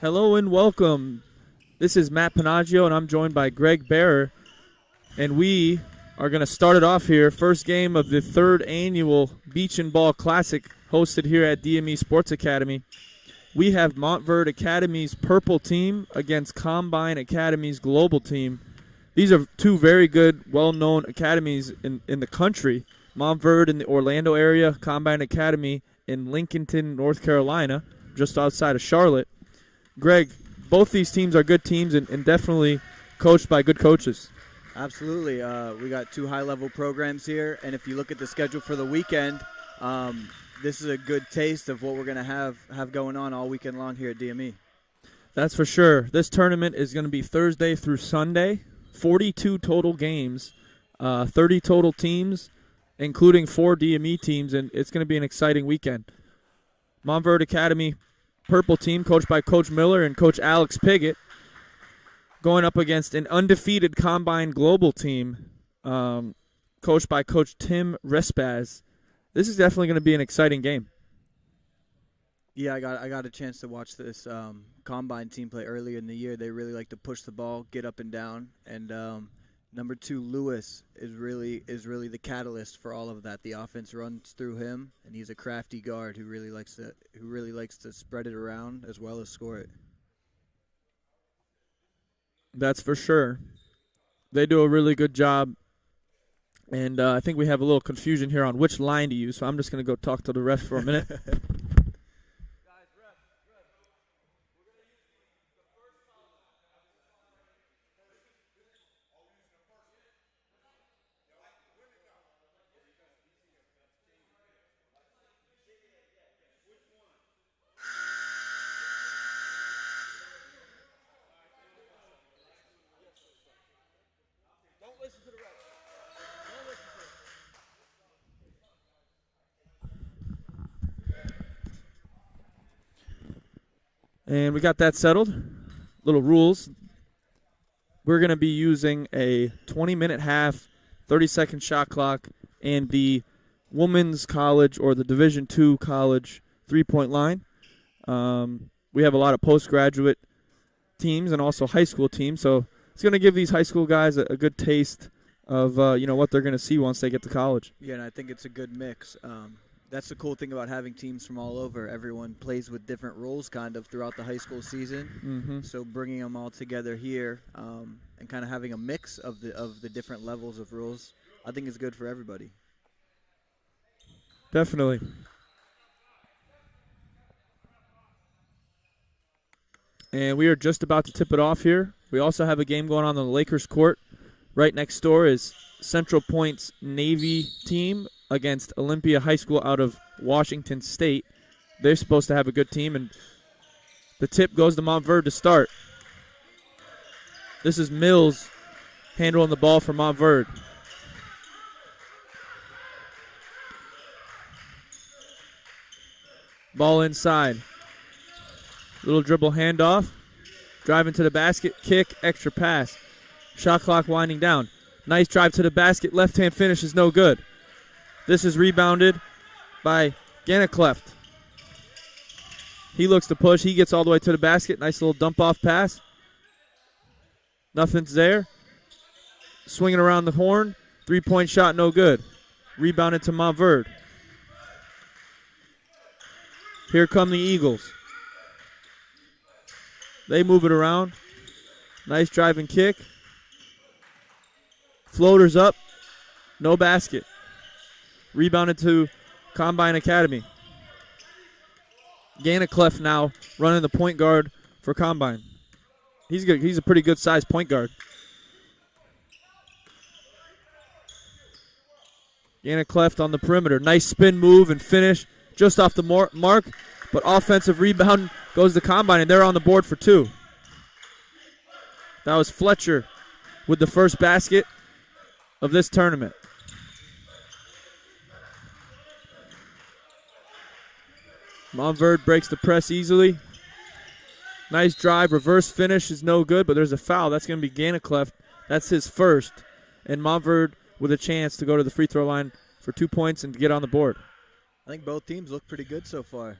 Hello and welcome. This is Matt Panaggio, and I'm joined by Greg Bearer. And we are going to start it off here. First game of the third annual Beach and Ball Classic hosted here at DME Sports Academy. We have Montverde Academy's purple team against Combine Academy's global team. These are two very good, well-known academies in the country. Montverde in the Orlando area, Combine Academy in Lincolnton, North Carolina, just outside of Charlotte. Greg, both these teams are good teams and definitely coached by good coaches. Absolutely. We got two high-level programs here, and if you look at the schedule for the weekend, this is a good taste of what we're going to have going on all weekend long here at DME. That's for sure. This tournament is going to be Thursday through Sunday, 42 total games, 30 total teams, including 4 DME teams, and it's going to be an exciting weekend. Montverde Academy purple team, coached by Coach Miller and Coach Alex Piggott, going up against an undefeated Combine global team, coached by Coach Tim Respaz. This is definitely going to be an exciting game. Yeah, I got a chance to watch this Combine team play earlier in the year. They really like to push the ball, get up and down, and number 2 Lewis is really the catalyst for all of that. The offense runs through him, and he's a crafty guard who really likes to spread it around as well as score it. That's for sure. They do a really good job, and I think we have a little confusion here on which line to use, so I'm just going to go talk to the ref for a minute. And we got that settled. Little rules. We're going to be using a 20-minute half, 30-second shot clock, and the women's college or the Division II college three-point line. We have a lot of postgraduate teams and also high school teams, so it's going to give these high school guys a good taste of what they're going to see once they get to college. Yeah, and I think it's a good mix. That's the cool thing about having teams from all over. Everyone plays with different roles kind of throughout the high school season. Mm-hmm. So bringing them all together here and kind of having a mix of the different levels of roles, I think is good for everybody. Definitely. And we are just about to tip it off here. We also have a game going on the Lakers court. Right next door is Central Point's Navy team against Olympia High School out of Washington State. They're supposed to have a good team, and the tip goes to Montverde to start. This is Mills handling the ball for Montverde. Ball inside. Little dribble handoff. Driving to the basket, kick, extra pass. Shot clock winding down. Nice drive to the basket. Left-hand finish is no good. This is rebounded by Ganniclefft. He looks to push. He gets all the way to the basket. Nice little dump-off pass. Nothing's there. Swinging around the horn. Three-point shot, no good. Rebounded to Montverde. Here come the Eagles. They move it around. Nice drive and kick. Floaters up. No basket. Rebounded to Combine Academy. Ganniclefft now running the point guard for Combine. He's good. He's a pretty good sized point guard. Ganniclefft on the perimeter. Nice spin move and finish just off the mark. But offensive rebound goes to Combine, and they're on the board for 2. That was Fletcher with the first basket of this tournament. Montverde breaks the press easily. Nice drive. Reverse finish is no good, but there's a foul. That's going to be Ganniclefft. That's his first. And Montverde with a chance to go to the free throw line for 2 points and to get on the board. I think both teams look pretty good so far.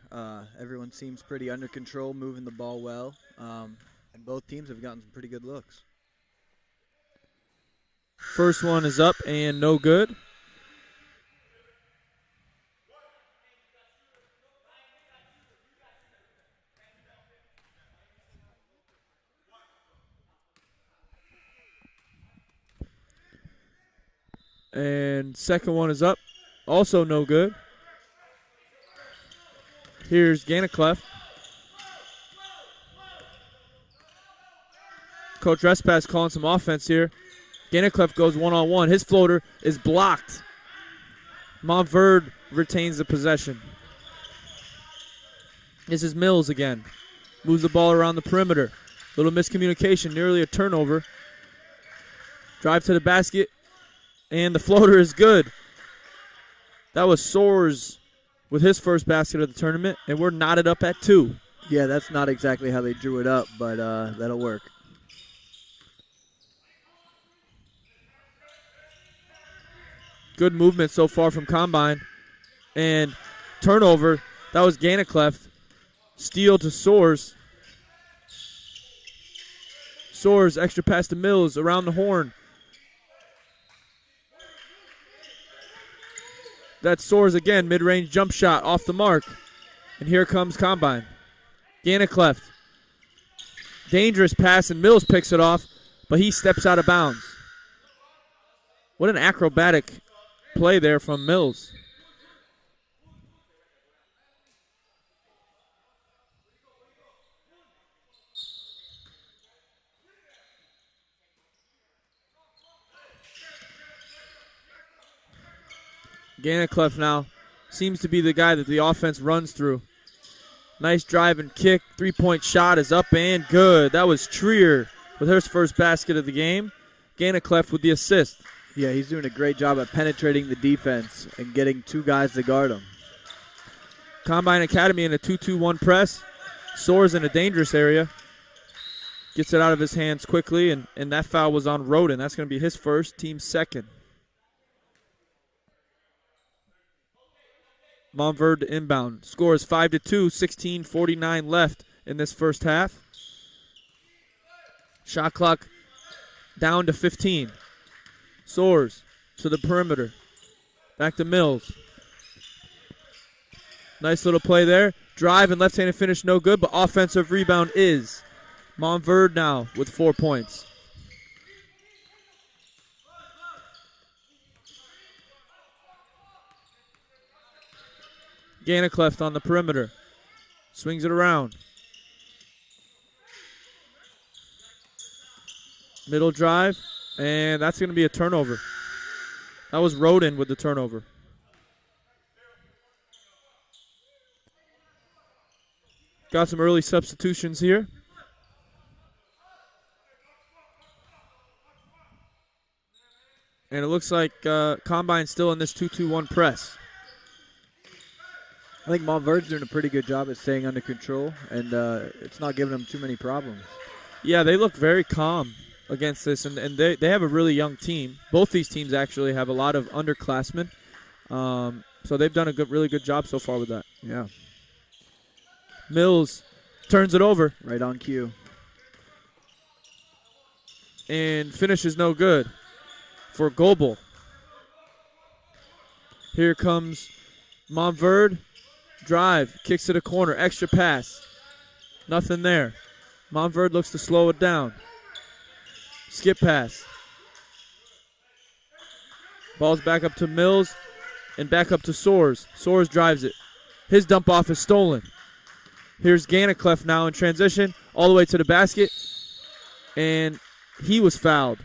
Everyone seems pretty under control, moving the ball well, and both teams have gotten some pretty good looks. First one is up and no good. And second one is up, also no good. Here's Ganniclefft. Coach Respass calling some offense here. Ganniclefft goes one-on-one. His floater is blocked. Montverde retains the possession. This is Mills again. Moves the ball around the perimeter. Little miscommunication, nearly a turnover. Drive to the basket, and the floater is good. That was Soares with his first basket of the tournament, and we're knotted up at 2. Yeah, that's not exactly how they drew it up, but that'll work. Good movement so far from Combine. And turnover, that was Ganniclefft. Steal to Soares. Soares, extra pass to Mills, around the horn. That's Soares again, mid-range jump shot, off the mark. And here comes Combine. Ganniclefft. Dangerous pass, and Mills picks it off, but he steps out of bounds. What an acrobatic play there from Mills. Ganniclefft now seems to be the guy that the offense runs through. Nice drive and kick. Three-point shot is up and good. That was Treier with her first basket of the game. Ganniclefft with the assist. Yeah, he's doing a great job at penetrating the defense and getting 2 guys to guard him. Combine Academy in a 2-2-1 press. Soares in a dangerous area. Gets it out of his hands quickly, and that foul was on Rhoden. That's going to be his first, team's second. Montverde inbound. Score is 5-2, 16:49 left in this first half. Shot clock down to 15. Soares to the perimeter. Back to Mills. Nice little play there. Drive and left-handed finish no good, but offensive rebound is. Montverde now with 4 points. Ganniclefft on the perimeter. Swings it around. Middle drive, and that's going to be a turnover. That was Rhoden with the turnover. Got some early substitutions here. And it looks like Combine's still in this 2-2-1 press. I think Montverde's doing a pretty good job at staying under control, and it's not giving them too many problems. Yeah, they look very calm against this, and they have a really young team. Both these teams actually have a lot of underclassmen, so they've done a really good job so far with that. Yeah. Mills turns it over. Right on cue. And finishes no good for Goebel. Here comes Montverde. Drive, kicks to the corner, extra pass. Nothing there. Montverde looks to slow it down. Skip pass. Ball's back up to Mills and back up to Soares. Soares drives it. His dump off is stolen. Here's Ganniclefft now in transition, all the way to the basket, and he was fouled.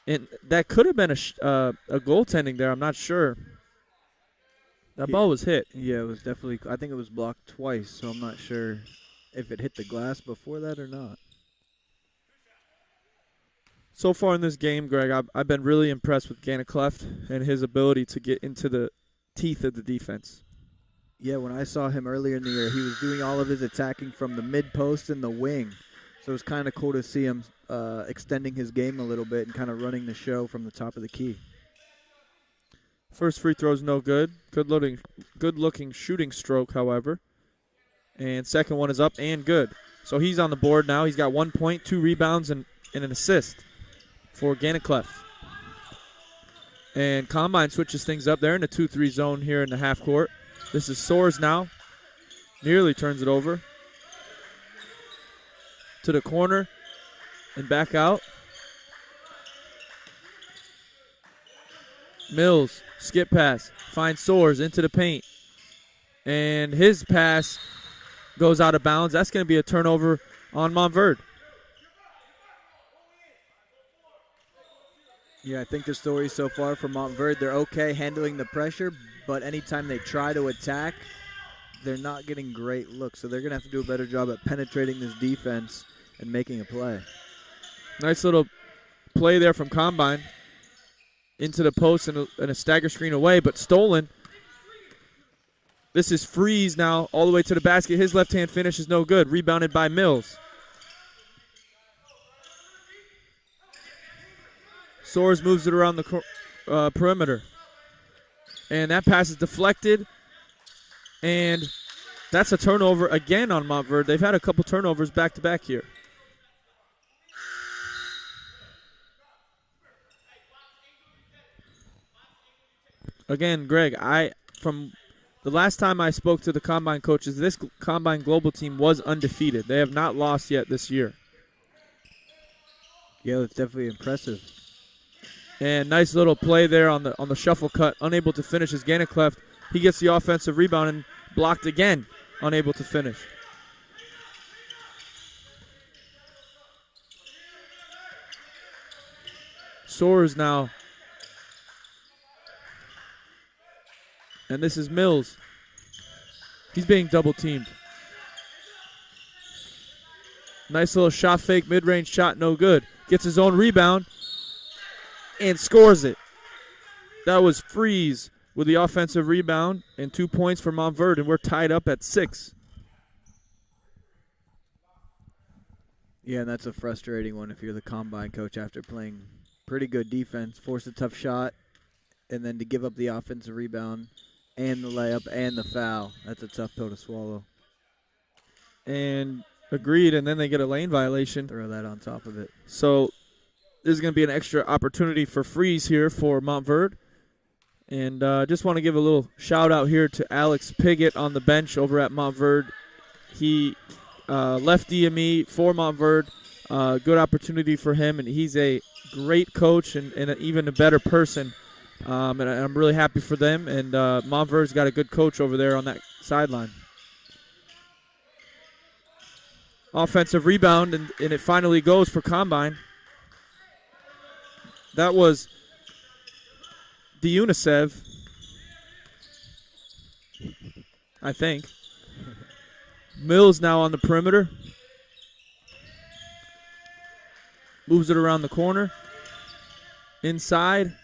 And that could have been a goaltending there. I'm not sure. That ball was hit. Yeah, it was definitely. I think it was blocked twice, so I'm not sure if it hit the glass before that or not. So far in this game, Greg, I've been really impressed with Ganniclefft and his ability to get into the teeth of the defense. Yeah, when I saw him earlier in the year, he was doing all of his attacking from the mid-post and the wing. So it was kind of cool to see him extending his game a little bit and kind of running the show from the top of the key. First free throw's no good. Good looking shooting stroke, however. And second one is up and good. So he's on the board now. He's got 1 point, 2 rebounds, and an assist for Ganniclefft. And Combine switches things up there in the 2-3 zone here in the half court. This is Soares now. Nearly turns it over. To the corner and back out. Mills, skip pass, finds Soares into the paint. And his pass goes out of bounds. That's going to be a turnover on Montverde. Yeah, I think the story so far for Montverde, they're okay handling the pressure, but anytime they try to attack, they're not getting great looks. So they're going to have to do a better job at penetrating this defense and making a play. Nice little play there from Combine. Into the post and a stagger screen away, but stolen. This is Freeze now all the way to the basket. His left-hand finish is no good. Rebounded by Mills. Soares moves it around the perimeter. And that pass is deflected. And that's a turnover again on Montverde. They've had a couple turnovers back-to-back here. Again, Greg, from the last time I spoke to the Combine coaches, this Combine Global team was undefeated. They have not lost yet this year. Yeah, that's definitely impressive. And nice little play there on the shuffle cut. Unable to finish is Ganniclefft. He gets the offensive rebound and blocked again. Unable to finish. Soares now. And this is Mills. He's being double teamed. Nice little shot fake, mid-range shot, no good. Gets his own rebound and scores it. That was Freeze with the offensive rebound and 2 points for Montverde, and we're tied up at 6. Yeah, and that's a frustrating one if you're the Combine coach after playing pretty good defense, force a tough shot, and then to give up the offensive rebound and the layup and the foul. That's a tough pill to swallow. And agreed, and then they get a lane violation. Throw that on top of it. So there's going to be an extra opportunity for Freeze here for Montverde. And just want to give a little shout-out here to Alex Piggott on the bench over at Montverde. He left DME for Montverde. Good opportunity for him, and he's a great coach and even a better person. And I'm really happy for them. And Montverde's got a good coach over there on that sideline. Offensive rebound, and it finally goes for Combine. That was Dyussenov, I think. Mills now on the perimeter. Moves it around the corner. Inside.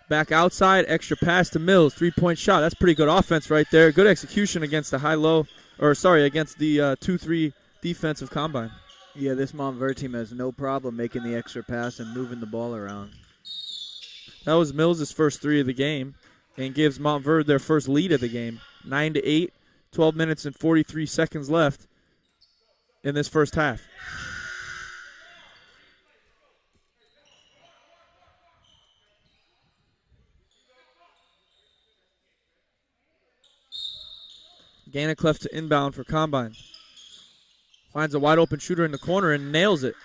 Back outside. Extra pass to Mills. 3-point shot. That's pretty good offense right there. Good execution against the against the 2-3 defensive Combine. Yeah, this Montverde team has no problem making the extra pass and moving the ball around. That was Mills' first 3 of the game and gives Montverde their first lead of the game. 9-8, 12 minutes and 43 seconds left in this first half. Ganniclefft to inbound for Combine. Finds a wide open shooter in the corner and nails it.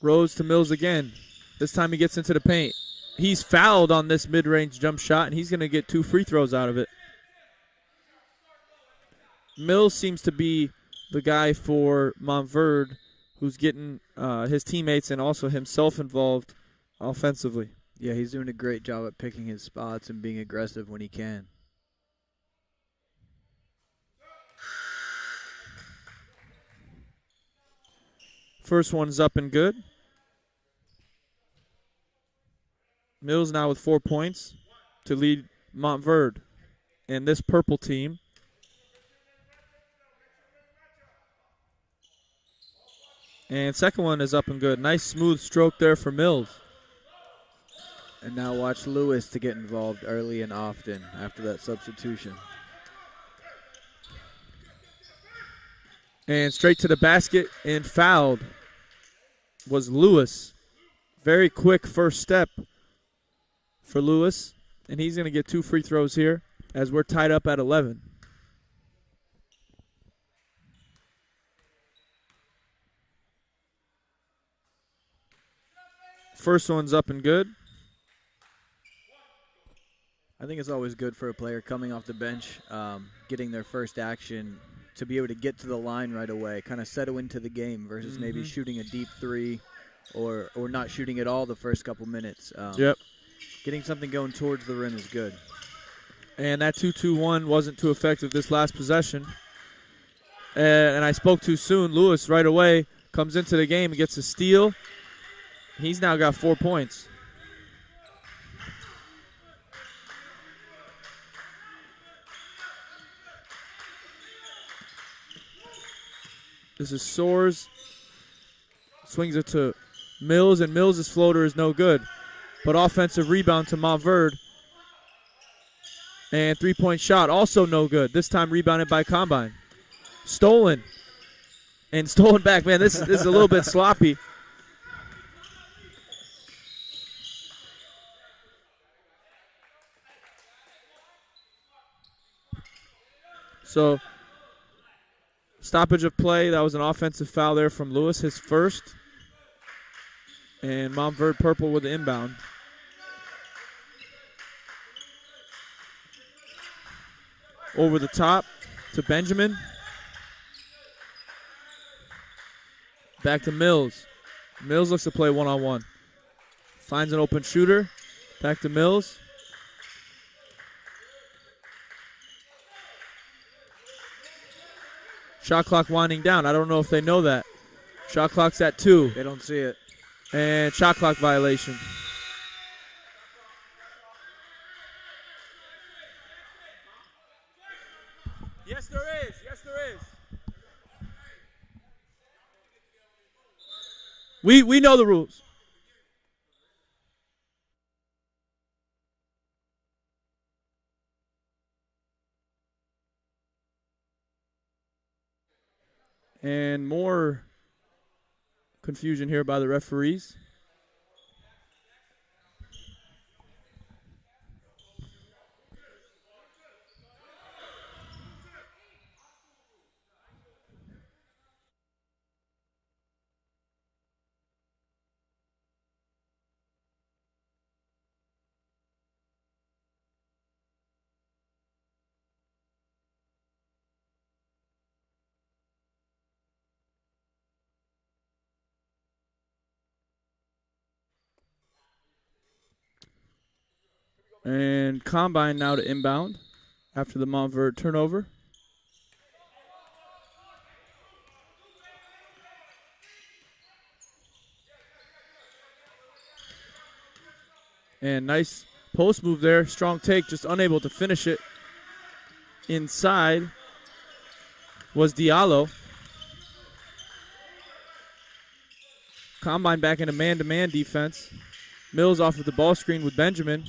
Rose to Mills again. This time he gets into the paint. He's fouled on this mid-range jump shot, and he's going to get 2 free throws out of it. Mills seems to be the guy for Montverde who's getting his teammates and also himself involved offensively. Yeah, he's doing a great job at picking his spots and being aggressive when he can. First one's up and good. Mills now with 4 points to lead Montverde and this purple team. And second one is up and good. Nice smooth stroke there for Mills. And now watch Lewis to get involved early and often after that substitution. And straight to the basket and fouled was Lewis. Very quick first step for Lewis. And he's going to get 2 free throws here as we're tied up at 11. First one's up and good. I think it's always good for a player coming off the bench, getting their first action, to be able to get to the line right away, kind of settle into the game versus maybe shooting a deep three or not shooting at all the first couple minutes. Getting something going towards the rim is good. And that 2-2-1 wasn't too effective this last possession. And I spoke too soon. Lewis right away comes into the game and gets a steal. He's now got 4 points. This is Soares. Swings it to Mills, and Mills' floater is no good. But offensive rebound to Montverde. And three-point shot, also no good. This time rebounded by Combine. Stolen. And stolen back. Man, this is a little bit sloppy. So, stoppage of play. That was an offensive foul there from Lewis, his first. And Montverde purple with the inbound. Over the top to Benjamin. Back to Mills. Mills looks to play one-on-one. Finds an open shooter. Back to Mills. Shot clock winding down. I don't know if they know that. Shot clock's at 2. They don't see it. And shot clock violation. Yes, there is. Yes, there is. We know the rules. And more confusion here by the referees. And Combine now to inbound after the Montverde turnover. And nice post move there. Strong take, just unable to finish it. Inside was Diallo. Combine back into man-to-man defense. Mills off of the ball screen with Benjamin.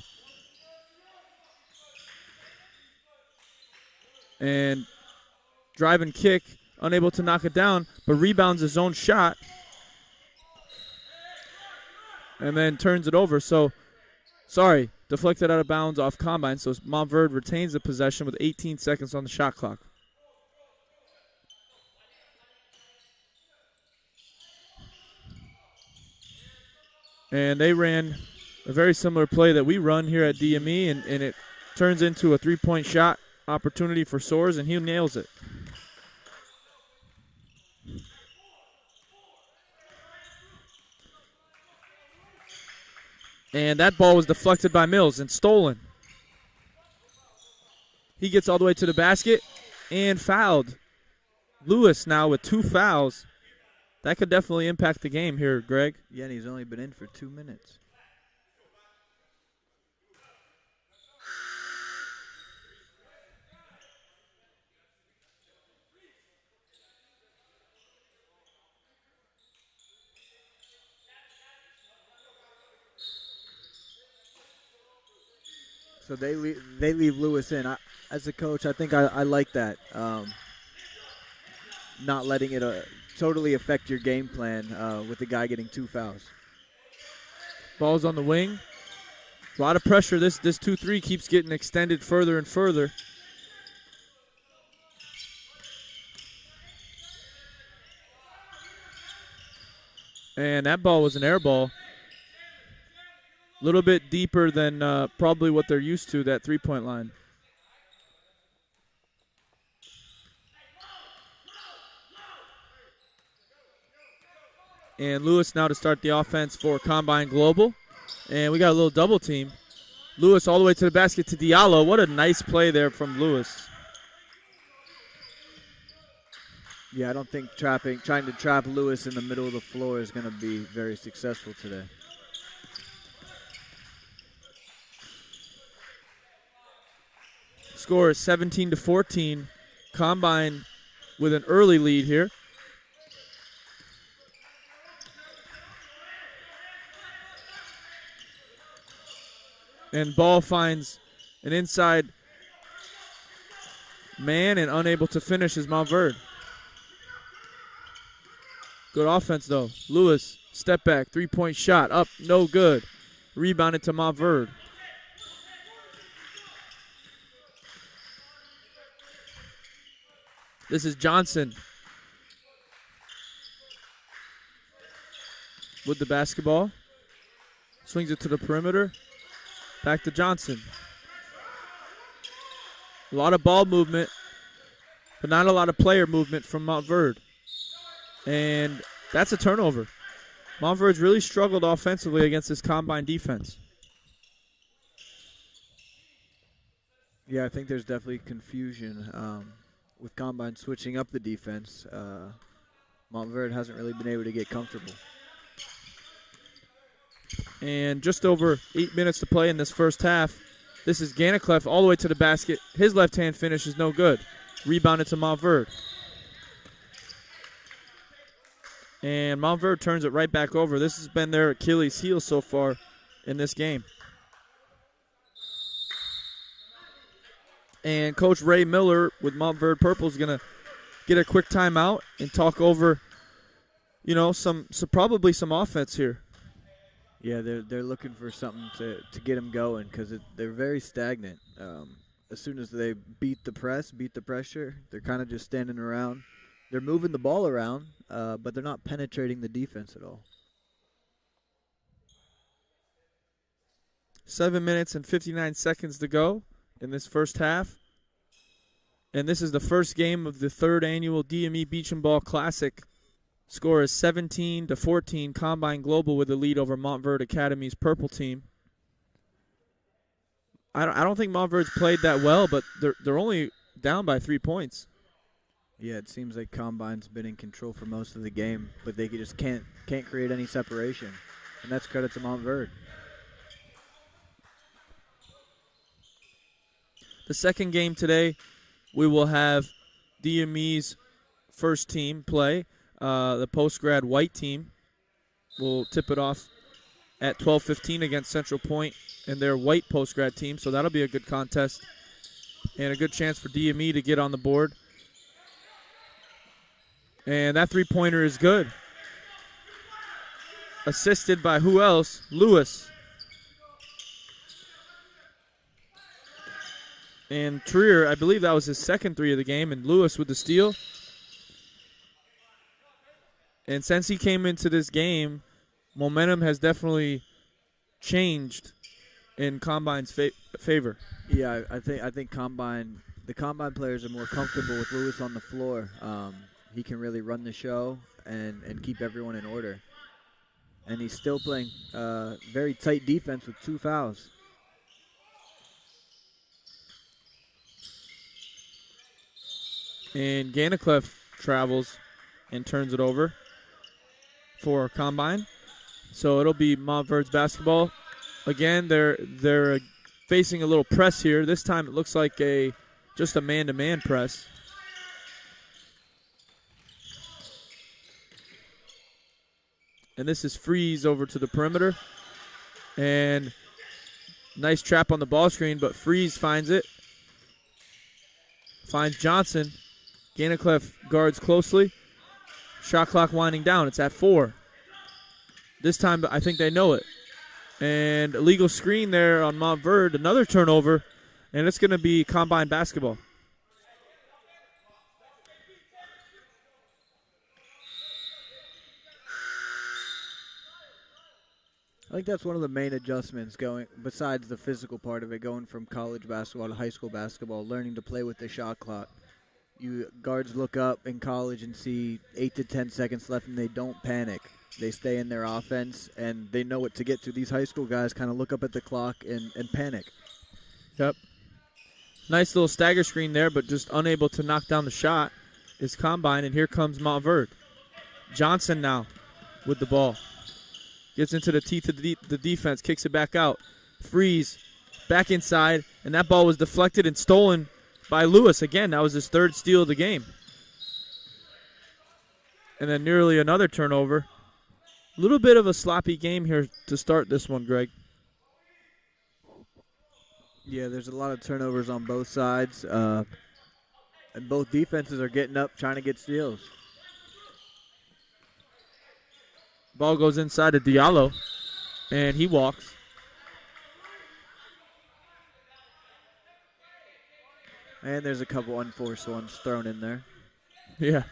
And drive and kick, unable to knock it down, but rebounds his own shot. And then turns it over. So, sorry, deflected out of bounds off Combine. So Montverde retains the possession with 18 seconds on the shot clock. And they ran a very similar play that we run here at DME, and it turns into a three-point shot opportunity for Soares, and he nails it. And that ball was deflected by Mills and stolen. He gets all the way to the basket and fouled. Lewis now with 2 fouls. That could definitely impact the game here, Greg. Yeah, and he's only been in for 2 minutes. So they leave Lewis in. As a coach, I think I like that. Not letting it totally affect your game plan with the guy getting 2 fouls. Ball's on the wing. A lot of pressure. This 2-3 keeps getting extended further and further. And that ball was an air ball. A little bit deeper than probably what they're used to, that three-point line. And Lewis now to start the offense for Combine Global. And we got a little double team. Lewis all the way to the basket to Diallo. What a nice play there from Lewis. Yeah, I don't think trying to trap Lewis in the middle of the floor is going to be very successful today. Score is 17-14. Combine with an early lead here. And ball finds an inside man and unable to finish is Montverde. Good offense, though. Lewis, step back, three-point shot, up, no good. Rebounded to Montverde. This is Johnson with the basketball. Swings it to the perimeter. Back to Johnson. A lot of ball movement, but not a lot of player movement from Montverde. And that's a turnover. Montverde's really struggled offensively against this Combine defense. Yeah, I think there's definitely confusion with Combine switching up the defense. Montverde hasn't really been able to get comfortable. And just over 8 minutes to play in this first half. This is Ganniclefft all the way to the basket. His left-hand finish is no good. Rebounded to Montverde. And Montverde turns it right back over. This has been their Achilles heel so far in this game. And Coach Ray Miller with Montverde Purple is going to get a quick timeout and talk over, probably some offense here. Yeah, they're looking for something to get them going because they're very stagnant. As soon as they beat the pressure, they're kind of just standing around. They're moving the ball around, but they're not penetrating the defense at all. 7 minutes and 59 seconds to go in this first half. And this is the first game of the third annual DME Beach and Ball Classic. Score is 17-14. Combine Global with the lead over Montverde Academy's purple team. I don't think Montverde's played that well, but they're only down by 3 points. Yeah, it seems like Combine's been in control for most of the game, but they just can't create any separation, and that's credit to Montverde. The second game today, we will have DME's first team play. The post-grad white team will tip it off at 12:15 against Central Point and their white post-grad team, so that'll be a good contest and a good chance for DME to get on the board. And that three-pointer is good. Assisted by who else? Lewis. And Treier, I believe that was his second three of the game, and Lewis with the steal. And since he came into this game, momentum has definitely changed in Combine's favor. Yeah, I think the Combine players are more comfortable with Lewis on the floor. He can really run the show and keep everyone in order. And he's still playing very tight defense with 2 fouls. And Ganniclefft travels and turns it over for Combine. So it'll be Montverde's basketball. Again, they're facing a little press here. This time it looks like just a man-to-man press. And this is Freeze over to the perimeter. And Nice trap on the ball screen, but Freeze finds it. Finds Johnson. Ganniclefft guards closely. Shot clock winding down. It's at 4. This time, I think they know it. And illegal screen there on Montverde. Another turnover, and it's going to be Combine basketball. I think that's one of the main adjustments going, besides the physical part of it, going from college basketball to high school basketball, learning to play with the shot clock. You guards look up in college and see 8 to 10 seconds left, and they don't panic. They stay in their offense, and they know what to get to. These high school guys kind of look up at the clock and panic. Yep. Nice little stagger screen there, but just unable to knock down the shot is Combine, and here comes Montverde. Johnson now with the ball. Gets into the teeth of the defense, kicks it back out. Freeze, back inside, and that ball was deflected and stolen by Lewis. Again, that was his 3rd steal of the game. And then nearly another turnover. A little bit of a sloppy game here to start this one, Greg. Yeah, there's a lot of turnovers on both sides. And both defenses are getting up, trying to get steals. Ball goes inside to Diallo, and he walks. And there's a couple unforced ones thrown in there. Yeah.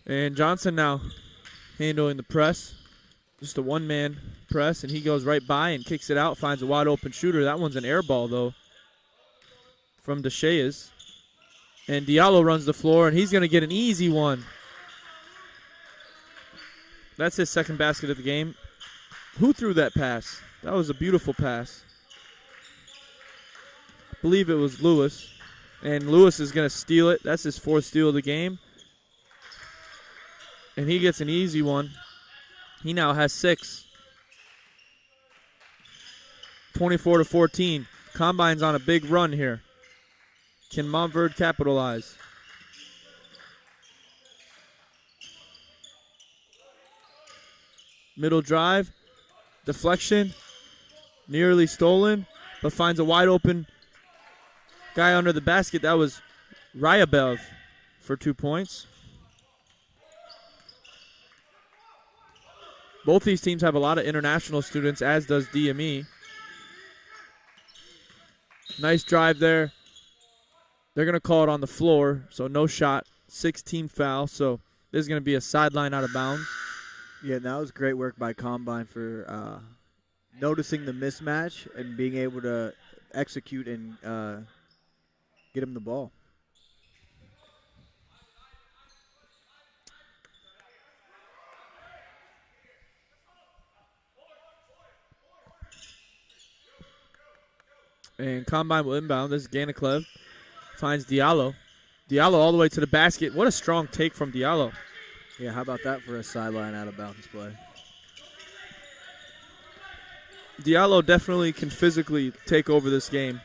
And Johnson now handling the press. Just a one-man press, and he goes right by and kicks it out, finds a wide-open shooter. That one's an air ball, though, from Deshayes. And Diallo runs the floor, and he's going to get an easy one. That's his 2nd basket of the game. Who threw that pass? That was a beautiful pass. I believe it was Lewis. And Lewis is going to steal it. That's his 4th steal of the game. And he gets an easy one. He now has 6. 24-14. Combine's on a big run here. Can Montverde capitalize? Middle drive, deflection, nearly stolen, but finds a wide open guy under the basket. That was Ryabev for 2 points. Both these teams have a lot of international students, as does DME. Nice drive there. They're going to call it on the floor, so no shot, 6-team foul. So this is going to be a sideline out of bounds. Yeah, that was great work by Combine for noticing the mismatch and being able to execute and get him the ball. And Combine will inbound. This is Ganniclefft. Finds Diallo. Diallo all the way to the basket. What a strong take from Diallo. Yeah, how about that for a sideline out-of-bounds play? Diallo definitely can physically take over this game.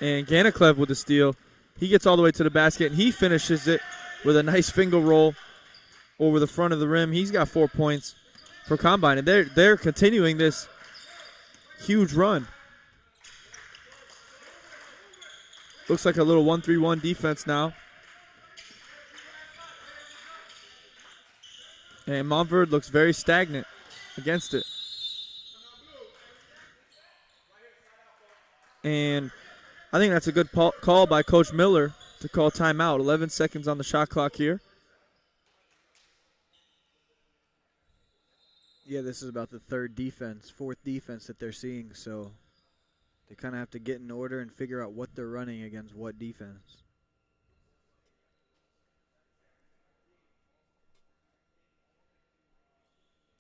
And Ganniclefft with the steal. He gets all the way to the basket, and he finishes it with a nice finger roll over the front of the rim. He's got 4 points for Combine, and they're continuing this huge run. Looks like a little 1-3-1 defense now. And Montverde looks very stagnant against it. And I think that's a good call by Coach Miller to call timeout. 11 seconds on the shot clock here. Yeah, this is about the 4th defense that they're seeing, so they kind of have to get in order and figure out what they're running against what defense.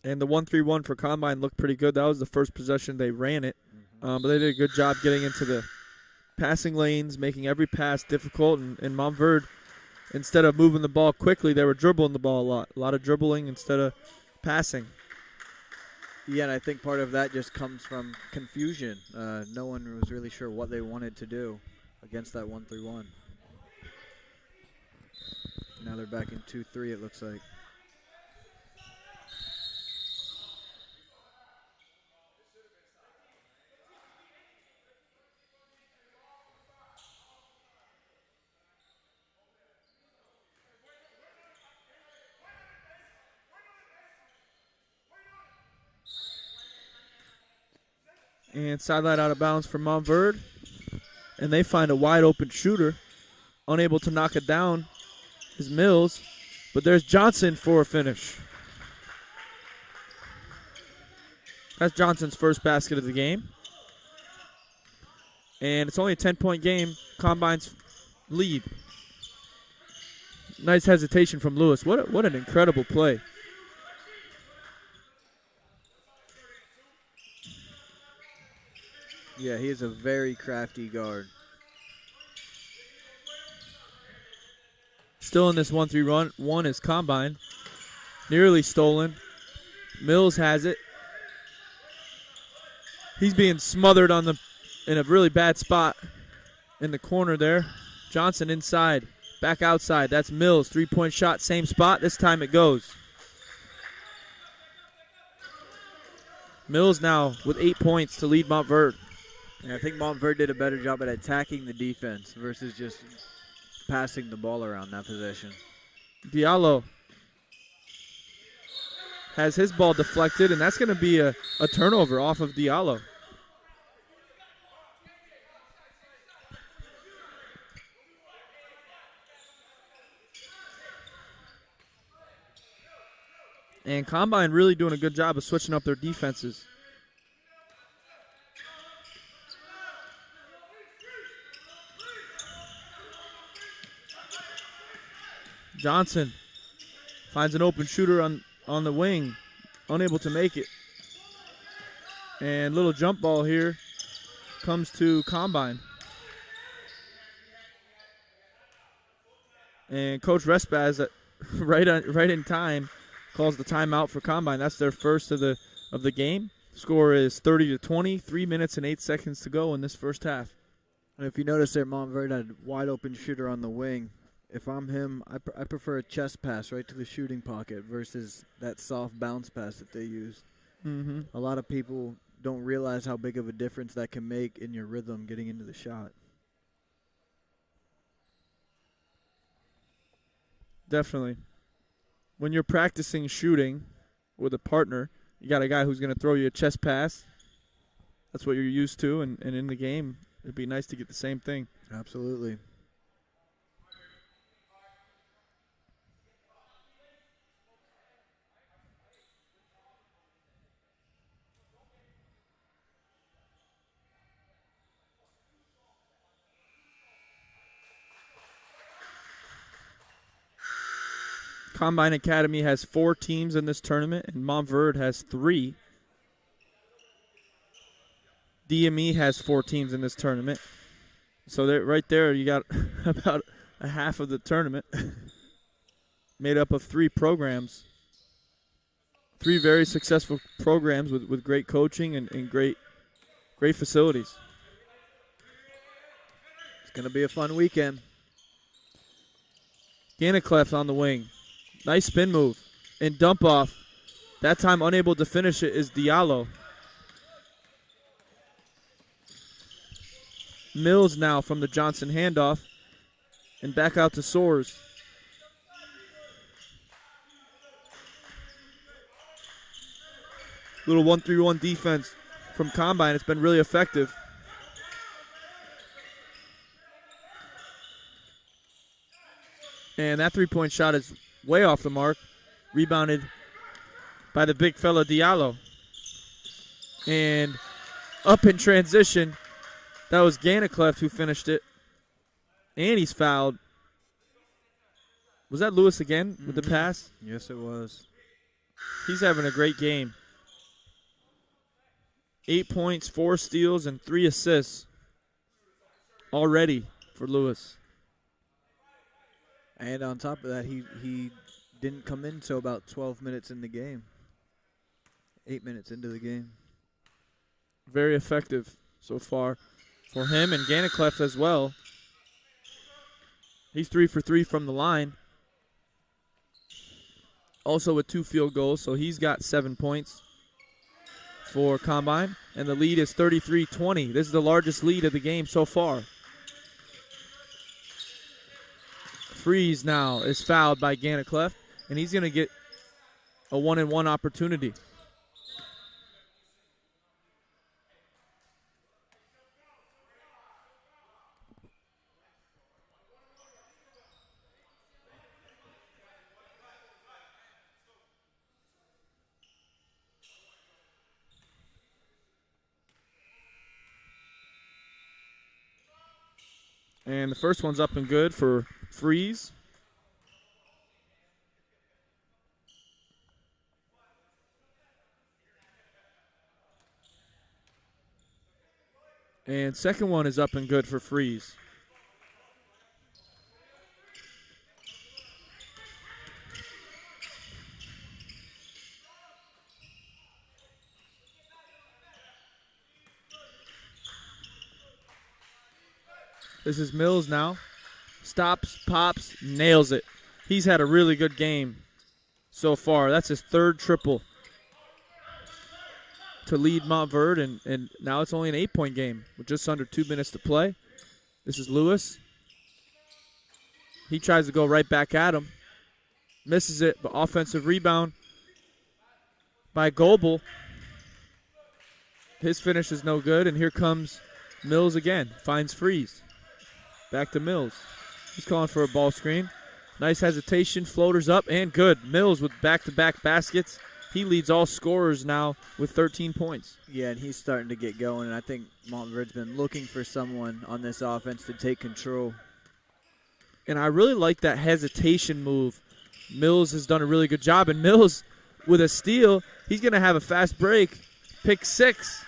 And the 1-3-1 for Combine looked pretty good. That was the first possession they ran it. But they did a good job getting into the passing lanes, making every pass difficult. And Montverde, instead of moving the ball quickly, they were dribbling the ball a lot. A lot of dribbling instead of passing. Yeah, and I think part of that just comes from confusion. No one was really sure what they wanted to do against that 1-3-1. Now they're back in 2-3, it looks like. And sideline out of bounds for Montverde. And they find a wide open shooter. Unable to knock it down is Mills. But there's Johnson for a finish. That's Johnson's first basket of the game. And it's only a 10-point game. Combine's lead. Nice hesitation from Lewis. What an incredible play. Yeah, he is a very crafty guard. Still in this 1-3 run. One is Combine. Nearly stolen. Mills has it. He's being smothered in a really bad spot in the corner there. Johnson inside. Back outside. That's Mills. 3-point shot. Same spot. This time it goes. Mills now with 8 points to lead Montverde. And I think Montverde did a better job at attacking the defense versus just passing the ball around that possession. Diallo has his ball deflected, and that's going to be a turnover off of Diallo. And Combine really doing a good job of switching up their defenses. Johnson finds an open shooter on the wing. Unable to make it. And little jump ball here comes to Combine. And Coach Respaz, right in time, calls the timeout for Combine. That's their first of the game. Score is 30-20. 3 minutes and 8 seconds to go in this first half. And if you notice there, Montverde had a wide open shooter on the wing. If I'm him, I prefer a chest pass right to the shooting pocket versus that soft bounce pass that they use. Mm-hmm. A lot of people don't realize how big of a difference that can make in your rhythm getting into the shot. Definitely. When you're practicing shooting with a partner, you got a guy who's going to throw you a chest pass. That's what you're used to, and in the game, it'd be nice to get the same thing. Absolutely. Combine Academy has 4 teams in this tournament, and Montverde has 3. DME has 4 teams in this tournament. So right there, you got about a half of the tournament made up of 3 programs. 3 very successful programs with great coaching and great facilities. It's going to be a fun weekend. Ganniclefft on the wing. Nice spin move and dump off. That time unable to finish it is Diallo. Mills now from the Johnson handoff and back out to Soares. Little 1-3-1 defense from Combine. It's been really effective. And that 3-point shot is way off the mark. Rebounded by the big fella Diallo. And up in transition, that was Ganniclefft who finished it. And he's fouled. Was that Lewis again with the pass? Yes, it was. He's having a great game. 8 points, 4 steals, and 3 assists already for Lewis. And on top of that, he didn't come in until about 12 minutes in the game. 8 minutes into the game. Very effective so far for him and Ganniclefft as well. He's 3 for 3 from the line. Also with 2 field goals, so he's got 7 points for Combine. And the lead is 33-20. This is the largest lead of the game so far. Freeze now is fouled by Ganniclefft, and he's going to get a 1-and-1 opportunity. And the first one's up and good for Freeze. And second one is up and good for Freeze. This is Mills now. Stops, pops, nails it. He's had a really good game so far. That's his third triple to lead Montverde, and now it's only an 8-point game with just under 2 minutes to play. This is Lewis. He tries to go right back at him. Misses it, but offensive rebound by Goebel. His finish is no good, and here comes Mills again. Finds Freeze. Back to Mills. He's calling for a ball screen. Nice hesitation, floaters up, and good. Mills with back-to-back baskets. He leads all scorers now with 13 points. Yeah, and he's starting to get going, and I think Montverde's been looking for someone on this offense to take control. And I really like that hesitation move. Mills has done a really good job, and Mills with a steal, he's going to have a fast break. Pick 6.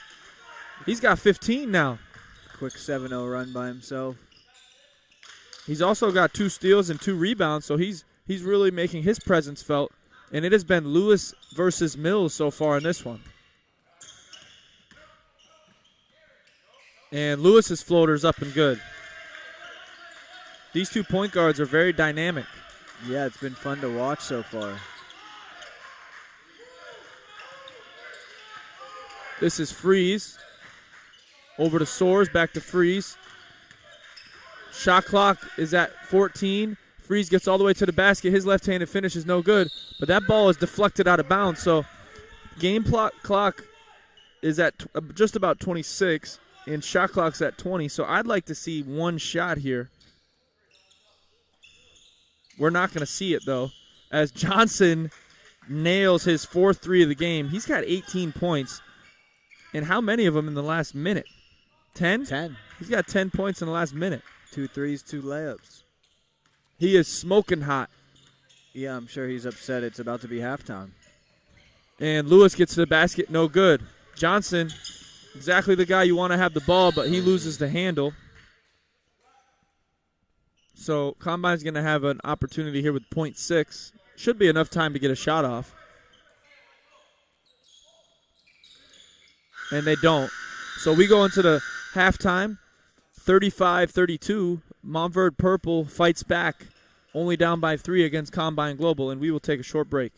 He's got 15 now. Quick 7-0 run by himself. He's also got 2 steals and 2 rebounds, so he's really making his presence felt. And it has been Lewis versus Mills so far in this one. And Lewis's floater's up and good. These 2 point guards are very dynamic. Yeah, it's been fun to watch so far. This is Freeze. Over to Soares, back to Freeze. Shot clock is at 14. Freeze gets all the way to the basket. His left-handed finish is no good, but that ball is deflected out of bounds. So game clock is at just about 26, and shot clock's at 20. So I'd like to see one shot here. We're not going to see it, though, as Johnson nails his 4th three of the game. He's got 18 points, and how many of them in the last minute? 10? 10. He's got 10 points in the last minute. 2 threes, 2 layups. He is smoking hot. Yeah, I'm sure he's upset. It's about to be halftime. And Lewis gets to the basket, no good. Johnson, exactly the guy you want to have the ball, but he loses the handle. So Combine's going to have an opportunity here with .6. Should be enough time to get a shot off. And they don't. So we go into the halftime, 35-32. Montverde Purple fights back, only down by 3 against Combine Global, and we will take a short break.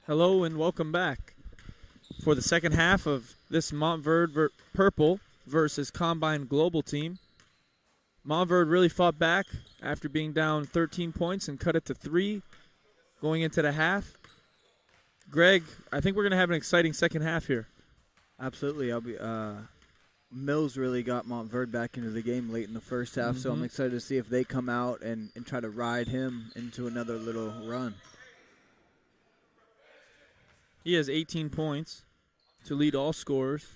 Hello and welcome back for the second half of this Montverde Purple versus Combine Global team. Montverde really fought back after being down 13 points and cut it to 3 going into the half. Greg, I think we're going to have an exciting second half here. Absolutely. Mills really got Montverde back into the game late in the first half, so I'm excited to see if they come out and try to ride him into another little run. He has 18 points to lead all scorers.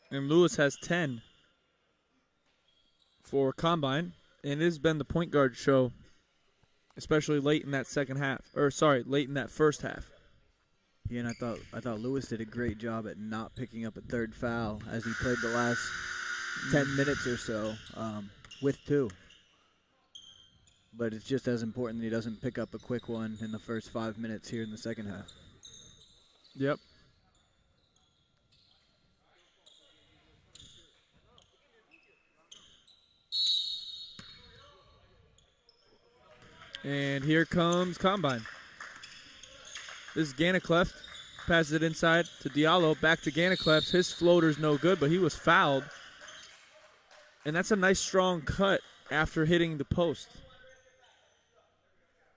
And Lewis has 10 for Combine. And it has been the point guard show, especially late in that late in that first half. Yeah, and I thought Lewis did a great job at not picking up a third foul as he played the last 10 minutes or so with 2. But it's just as important that he doesn't pick up a quick one in the first 5 minutes here in the second half. Yep. And here comes Combine. This is Ganniclefft. Passes it inside to Diallo. Back to Ganniclefft. His floater's no good, but he was fouled. And that's a nice strong cut after hitting the post.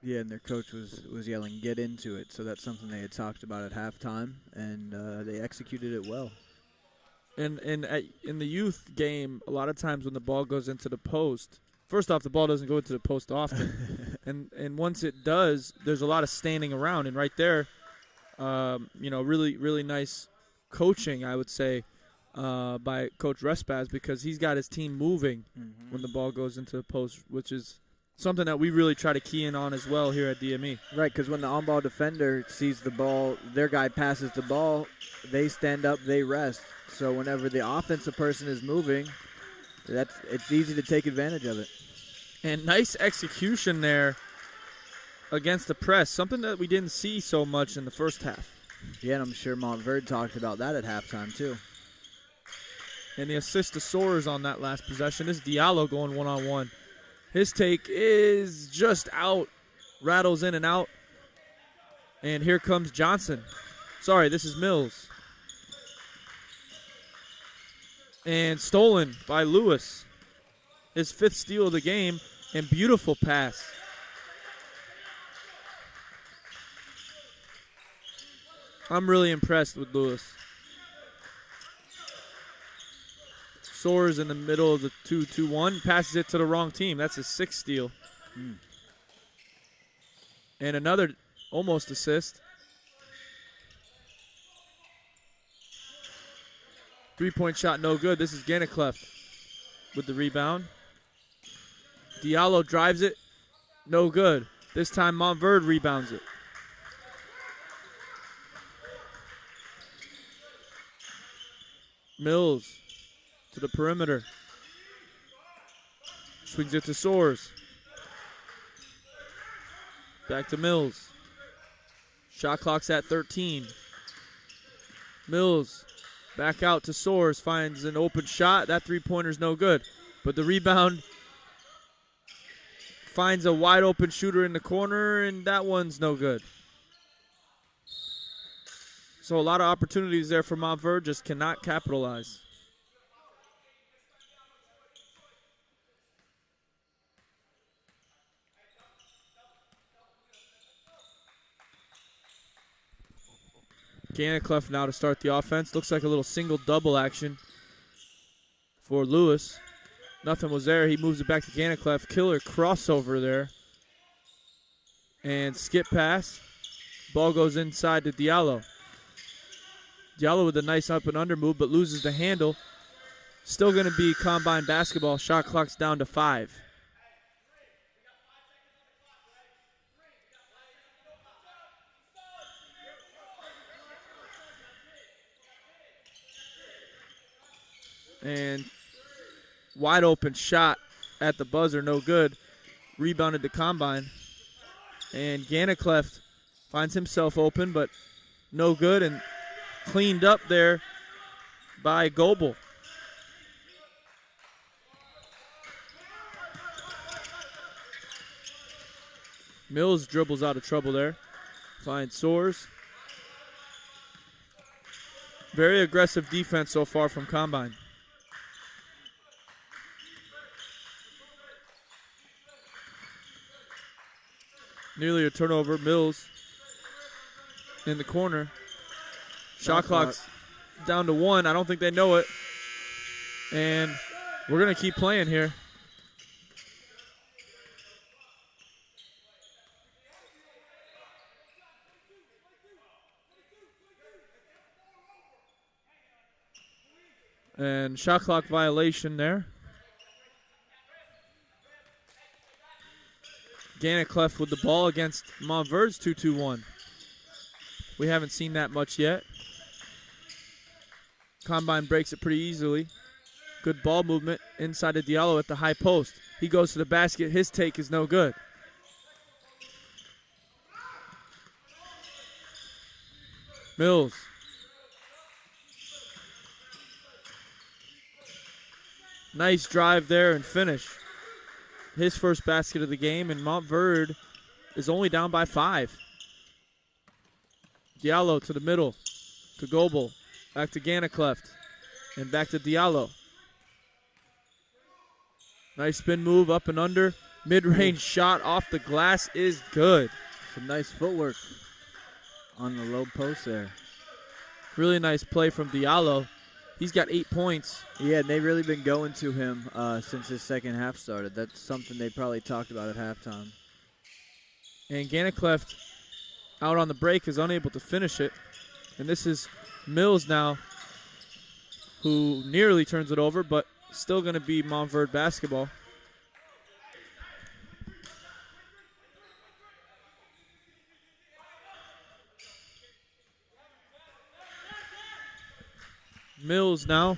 Yeah, and their coach was yelling, "Get into it." So that's something they had talked about at halftime, and they executed it well. And in the youth game, a lot of times when the ball goes into the post, first off, the ball doesn't go into the post often. and once it does, there's a lot of standing around. And right there, really, really nice coaching, I would say, by Coach Respaz, because he's got his team moving when the ball goes into the post, which is something that we really try to key in on as well here at DME. Right, because when the on-ball defender sees the ball, their guy passes the ball, they stand up, they rest. So whenever the offensive person is moving, it's easy to take advantage of it. And nice execution there against the press, something that we didn't see so much in the first half. Yeah, and I'm sure Montverde talked about that at halftime too. And the assist to Soares on that last possession. This is Diallo going one-on-one. His take is just out, rattles in and out. And here comes Johnson. Sorry, this is Mills. And stolen by Lewis. His 5th steal of the game, and beautiful pass. I'm really impressed with Lewis. Soares in the middle of the 2-2-1, passes it to the wrong team. That's his 6th steal. And another almost assist. 3-point shot, no good. This is Ganniclefft with the rebound. Diallo drives it, no good. This time Montverde rebounds it. Mills to the perimeter. Swings it to Soares. Back to Mills. Shot clock's at 13. Mills back out to Soares. Finds an open shot. That three-pointer's no good. But the rebound finds a wide open shooter in the corner, and that one's no good. So a lot of opportunities there for Montverde, just cannot capitalize. Ganniclefft now to start the offense. Looks like a little single-double action for Lewis. Nothing was there. He moves it back to Ganniclefft. Killer crossover there. And skip pass. Ball goes inside to Diallo. Diallo with a nice up and under move, but loses the handle. Still going to be Combine basketball. Shot clock's down to 5. And wide open shot at the buzzer, no good. Rebounded to Combine. And Ganniclefft finds himself open, but no good, and cleaned up there by Goebel. Mills dribbles out of trouble there. Finds Soares. Very aggressive defense so far from Combine. Nearly a turnover. Mills in the corner. Shot clock's down to 1. I don't think they know it. And we're going to keep playing here. And shot clock violation there. Ganniclefft with the ball against Montverde's 2-2-1. We haven't seen that much yet. Combine breaks it pretty easily. Good ball movement inside of Diallo at the high post. He goes to the basket. His take is no good. Mills. Nice drive there and finish. His first basket of the game, and Montverde is only down by 5. Diallo to the middle, to Goebel, back to Ganniclefft, and back to Diallo. Nice spin move up and under. Mid-range shot off the glass is good. Some nice footwork on the low post there. Really nice play from Diallo. He's got 8 points. Yeah, and they've really been going to him since his second half started. That's something they probably talked about at halftime. And Ganniclefft out on the break is unable to finish it. And this is Mills now, who nearly turns it over, but still going to be Montverde basketball. Mills now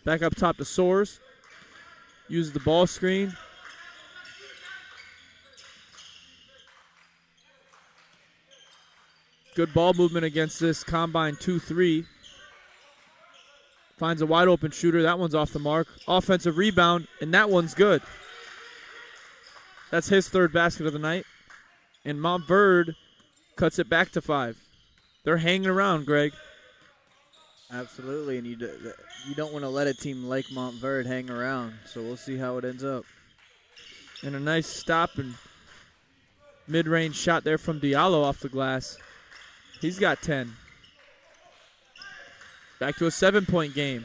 back up top to Soares. Uses the ball screen. Good ball movement against this Combine 2-3. Finds a wide open shooter. That one's off the mark. Offensive rebound, and that one's good. That's his third basket of the night. And Montverde cuts it back to 5. They're hanging around, Greg. Absolutely, and you don't want to let a team like Montverde hang around, so we'll see how it ends up. And a nice stop and mid-range shot there from Diallo off the glass. He's got 10. Back to a 7-point game.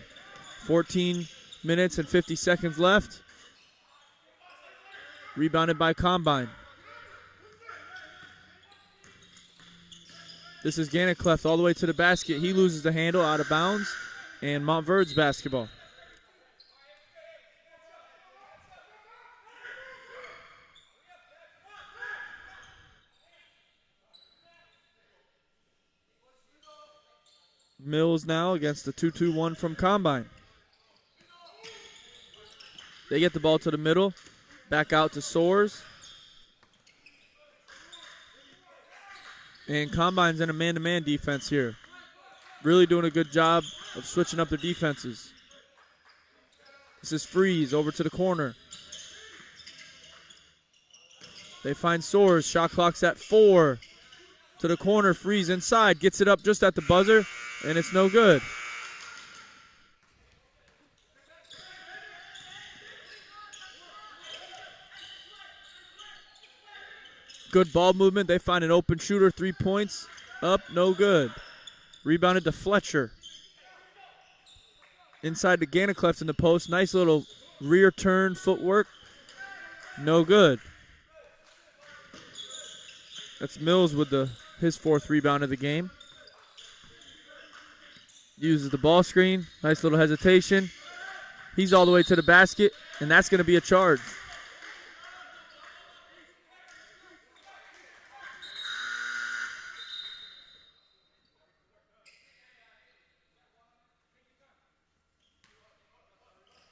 14 minutes and 50 seconds left. Rebounded by Combine. This is Ganniclefft all the way to the basket. He loses the handle out of bounds, and Montverde's basketball. Mills now against the 2-2-1 from Combine. They get the ball to the middle. Back out to Soares. And Combine's in a man-to-man defense here. Really doing a good job of switching up their defenses. This is Freeze over to the corner. They find Soares. Shot clock's at 4. To the corner, Freeze inside. Gets it up just at the buzzer, and it's no good. Good ball movement. They find an open shooter. 3 points. Up, no good. Rebounded to Fletcher. Inside to Ganniclefft in the post. Nice little rear turn footwork. No good. That's Mills with his 4th rebound of the game. Uses the ball screen. Nice little hesitation. He's all the way to the basket, and that's going to be a charge.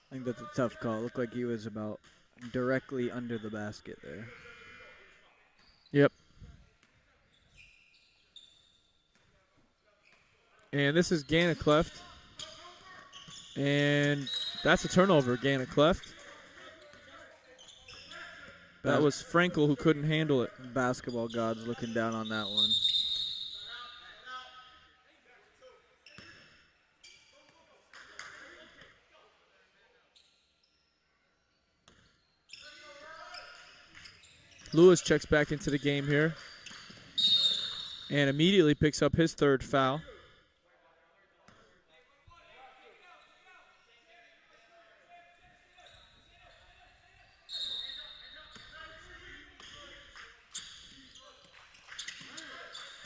I think that's a tough call. It looked like he was about directly under the basket there. Yep. And this is Ganniclefft. And that's a turnover, Ganniclefft. That was Frankel who couldn't handle it. Basketball gods looking down on that one. Lewis checks back into the game here and immediately picks up his third foul.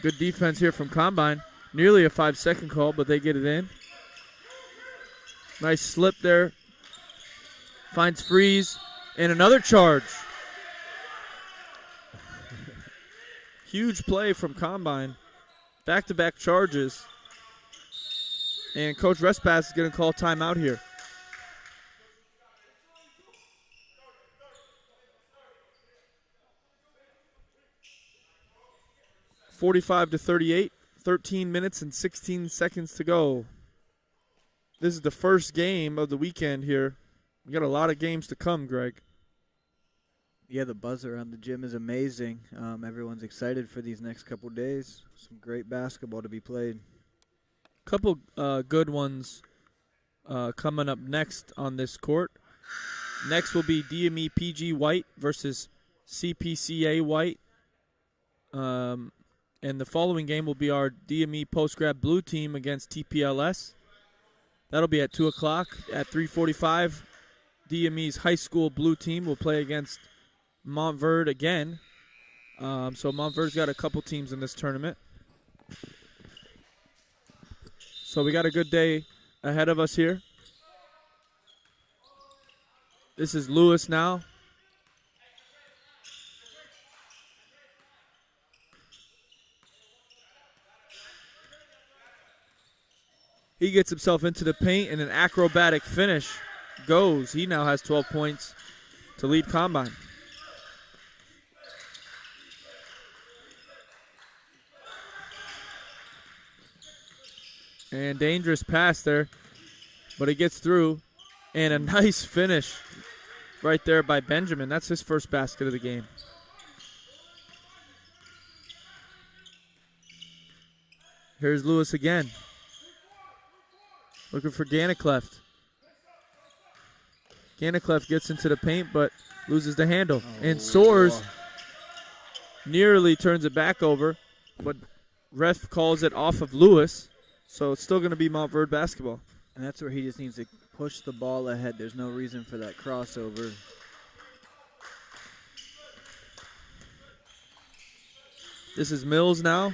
Good defense here from Combine. Nearly a 5-second call, but they get it in. Nice slip there. Finds Freeze. And another charge. Huge play from Combine. Back-to-back charges. And Coach Respass is going to call timeout here. (45-38), 13 minutes and 16 seconds to go. This is the first game of the weekend here. We got a lot of games to come, Greg. Yeah, the buzz around the gym is amazing. Everyone's excited for these next couple days. Some great basketball to be played. Couple good ones coming up next on this court. Next will be DME PG White versus CPCA White. And the following game will be our DME Post-Grad Blue team against TPLS. That'll be at 2 o'clock. At 3:45, DME's High School Blue team will play against Montverde again. So Montverde's got a couple teams in this tournament. So we got a good day ahead of us here. This is Lewis now. He gets himself into the paint and an acrobatic finish goes. He now has 12 points to lead Combine. And dangerous pass there, but he gets through. And a nice finish right there by Benjamin. That's his first basket of the game. Here's Lewis again. Looking for Ganniclefft. Ganniclefft gets into the paint, but loses the handle. And soars. Nearly turns it back over, but ref calls it off of Lewis. So it's still going to be Montverde basketball. And that's where he just needs to push the ball ahead. There's no reason for that crossover. This is Mills now.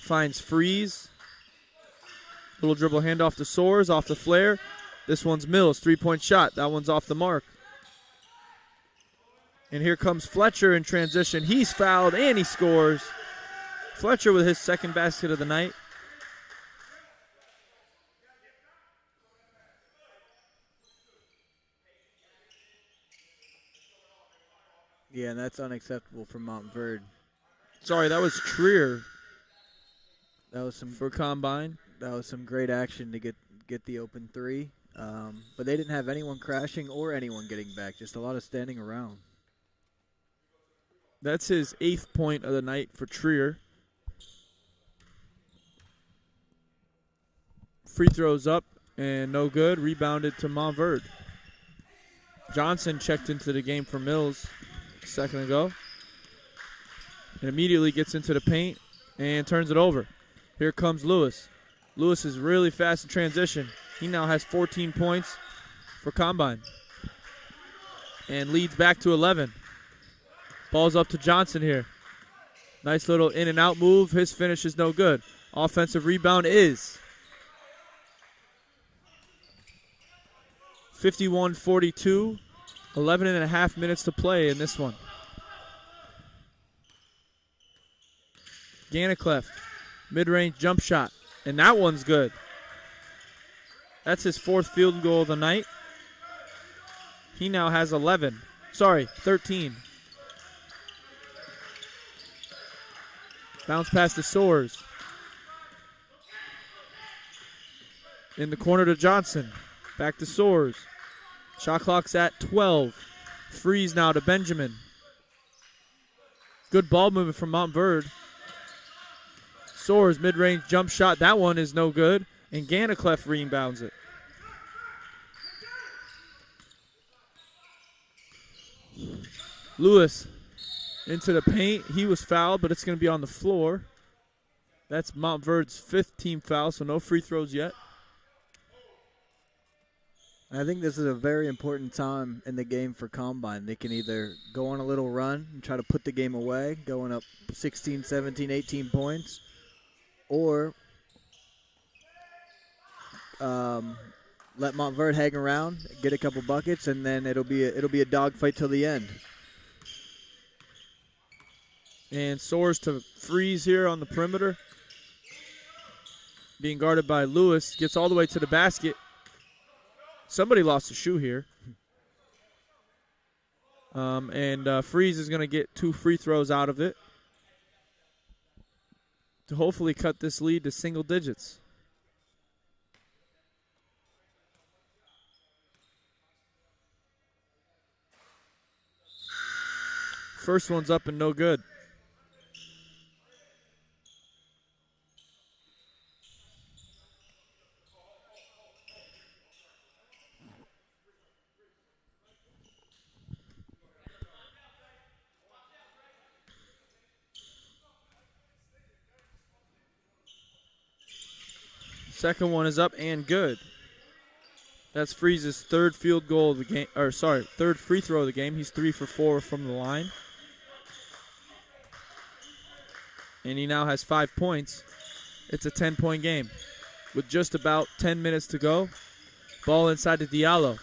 Finds Freeze. Little dribble handoff to Soares, off the flare. This one's Mills, three-point shot. That one's off the mark. And here comes Fletcher in transition. He's fouled and he scores. Fletcher with his second basket of the night. Yeah, and that's unacceptable for Montverde. Sorry, that was Treier. That was some for Combine. That was some great action to get the open three. But they didn't have anyone crashing or anyone getting back. Just a lot of standing around. That's his 8th point of the night for Treier. Free throws up and no good. Rebounded to Montverde. Johnson checked into the game for Mills a second ago. And immediately gets into the paint and turns it over. Here comes Lewis. Lewis is really fast in transition. He now has 14 points for Combine. And leads back to 11. Ball's up to Johnson here. Nice little in and out move. His finish is no good. Offensive rebound is 51-42. 11 and a half minutes to play in this one. Ganniclefft, mid-range jump shot. And that one's good. That's his 4th field goal of the night. He now has 13. Bounce pass to Soares. In the corner to Johnson. Back to Soares. Shot clock's at 12. Freeze now to Benjamin. Good ball movement from Montverde. Soares mid-range jump shot. That one is no good. And Ganniclefft rebounds it. Lewis into the paint. He was fouled, but it's going to be on the floor. That's Montverde's 5th team foul, so no free throws yet. I think this is a very important time in the game for Combine. They can either go on a little run and try to put the game away, going up 16, 17, 18 points, or let Montverde hang around, get a couple buckets, and then it'll be a dogfight till the end. And Soares to freeze here on the perimeter. Being guarded by Lewis. Gets all the way to the basket. Somebody lost a shoe here. Freeze is going to get 2 free throws out of it to hopefully cut this lead to single digits. First one's up and no good. Second one is up and good. That's Freeze's 3rd field goal of the game, 3rd free throw of the game. He's 3 for 4 from the line. And he now has 5 points. It's a 10-point game with just about 10 minutes to go. Ball inside to Diallo.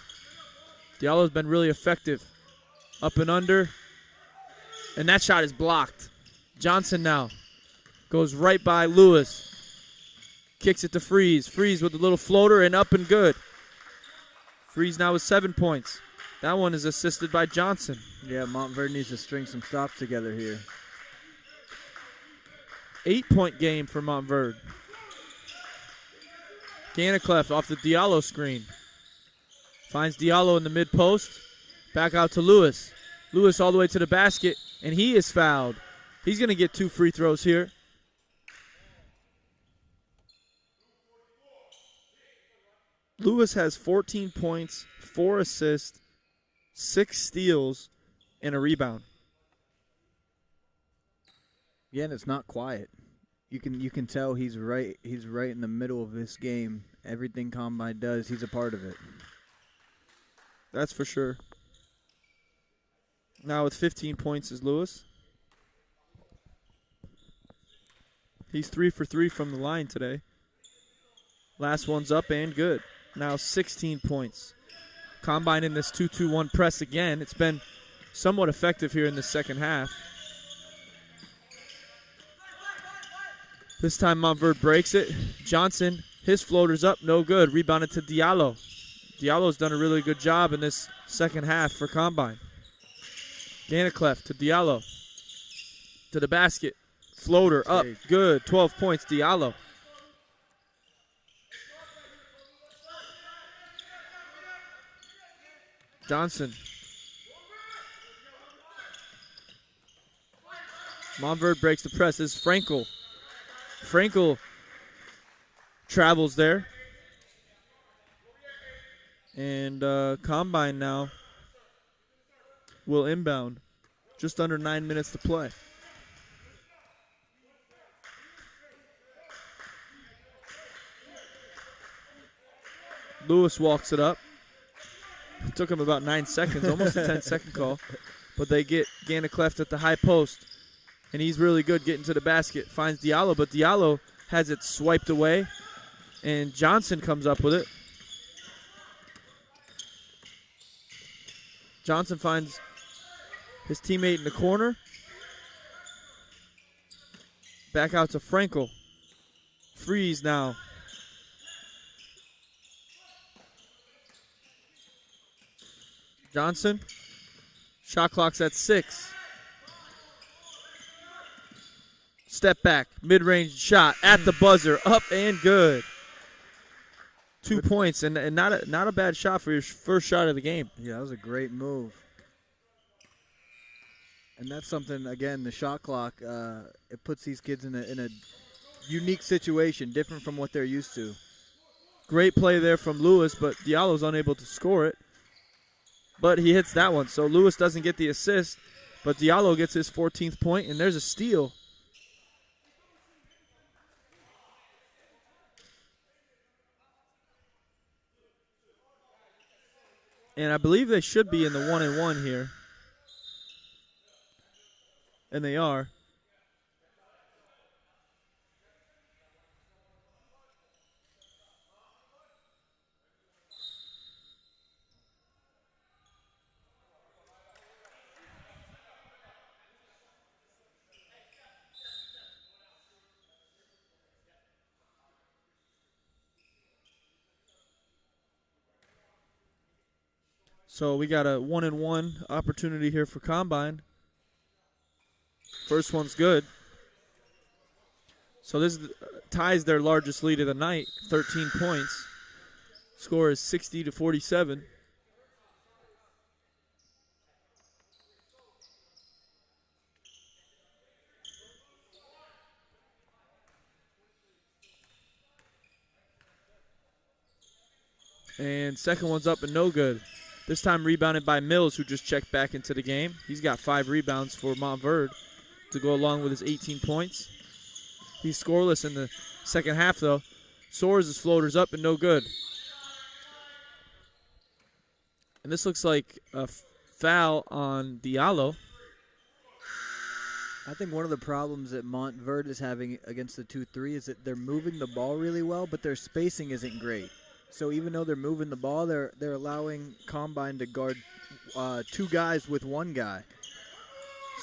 Diallo's been really effective. Up and under. And that shot is blocked. Johnson now goes right by Lewis. Kicks it to Freeze. Freeze with a little floater and up and good. Freeze now with 7 points. That one is assisted by Johnson. Yeah, Montverde needs to string some stops together here. 8-point game for Montverde. Ganniclefft off the Diallo screen. Finds Diallo in the mid-post. Back out to Lewis. Lewis all the way to the basket, and he is fouled. He's going to get 2 free throws here. Lewis has 14 points, 4 assists, 6 steals, and a rebound. Yeah, and it's not quiet. You can tell he's right in the middle of this game. Everything Combine does, he's a part of it. That's for sure. Now with 15 points is Lewis. He's 3 for 3 from the line today. Last one's up and good. Now 16 points. Combine in this 2-2-1 press again. It's been somewhat effective here in the second half. This time Montverde breaks it. Johnson, his floater's up, no good. Rebounded to Diallo. Diallo's done a really good job in this second half for Combine. Ganniclefft to Diallo. To the basket. Floater up, good. 12 points, Diallo. Johnson. Montverde breaks the press. This is Frankel. Frankel travels there. And Combine now will inbound. Just under 9 minutes to play. Lewis walks it up. It took him about 9 seconds, almost a 10-second call. But they get Ganniclefft at the high post. And he's really good getting to the basket. Finds Diallo, but Diallo has it swiped away. And Johnson comes up with it. Johnson finds his teammate in the corner. Back out to Frankel. Freeze now. Johnson. Shot clock's at 6. Step back. Mid-range shot at the buzzer. Up and good. 2 points and not a bad shot for your first shot of the game. Yeah, that was a great move. And that's something, again, the shot clock, it puts these kids in a unique situation, different from what they're used to. Great play there from Lewis, but Diallo's unable to score it. But he hits that one, so Lewis doesn't get the assist, but Diallo gets his 14th point, and there's a steal. And I believe they should be in the 1-and-1 here. And they are. So we got a 1-and-1 opportunity here for Combine. First one's good. So this ties their largest lead of the night, 13 points. Score is 60-47. And second one's up and no good. This time rebounded by Mills, who just checked back into the game. He's got 5 rebounds for Montverde to go along with his 18 points. He's scoreless in the second half, though. Soares' his floater's up and no good. And this looks like a foul on Diallo. I think one of the problems that Montverde is having against the 2-3 is that they're moving the ball really well, but their spacing isn't great. So even though they're moving the ball, they're allowing Combine to guard 2 guys with 1 guy.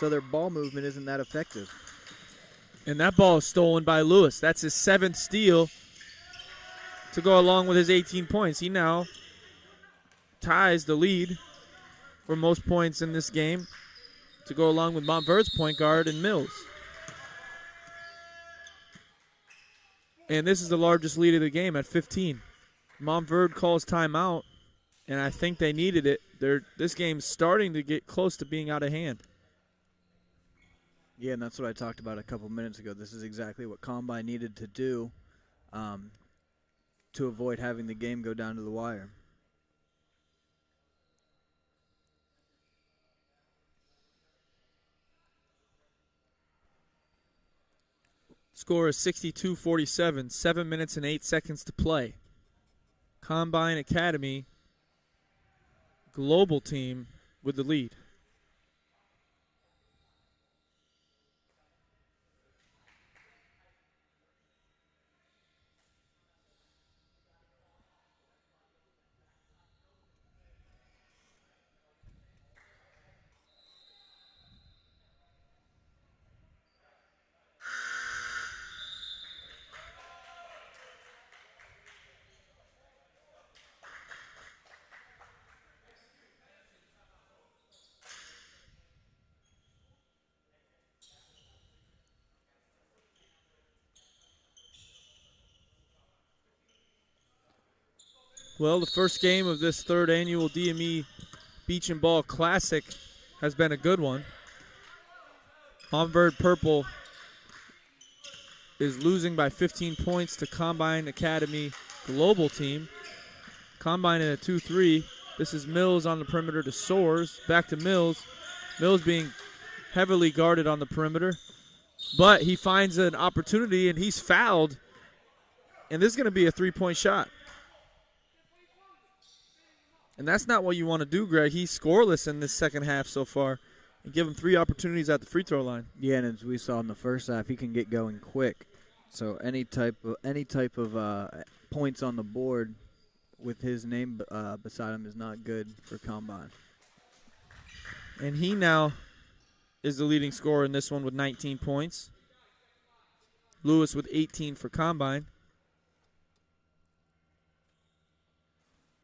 So their ball movement isn't that effective. And that ball is stolen by Lewis. That's his 7th steal to go along with his 18 points. He now ties the lead for most points in this game to go along with Montverde's point guard and Mills. And this is the largest lead of the game at 15. Montverde calls timeout, and I think they needed it. This game's starting to get close to being out of hand. Yeah, and that's what I talked about a couple minutes ago. This is exactly what Combine needed to do to avoid having the game go down to the wire. Score is 62-47, 7 minutes and 8 seconds to play. Combine Academy global team with the lead. Well, the first game of this third annual DME Beach and Ball Classic has been a good one. Montverde Purple is losing by 15 points to Combine Academy Global Team. Combine in a 2-3. This is Mills on the perimeter to Soares. Back to Mills. Mills being heavily guarded on the perimeter. But he finds an opportunity, and he's fouled. And this is going to be a three-point shot. And that's not what you want to do, Greg. He's scoreless in this second half so far. And give him 3 opportunities at the free throw line. Yeah, and as we saw in the first half, he can get going quick. So any type of points on the board with his name beside him is not good for Combine. And he now is the leading scorer in this one with 19 points. Lewis with 18 for Combine.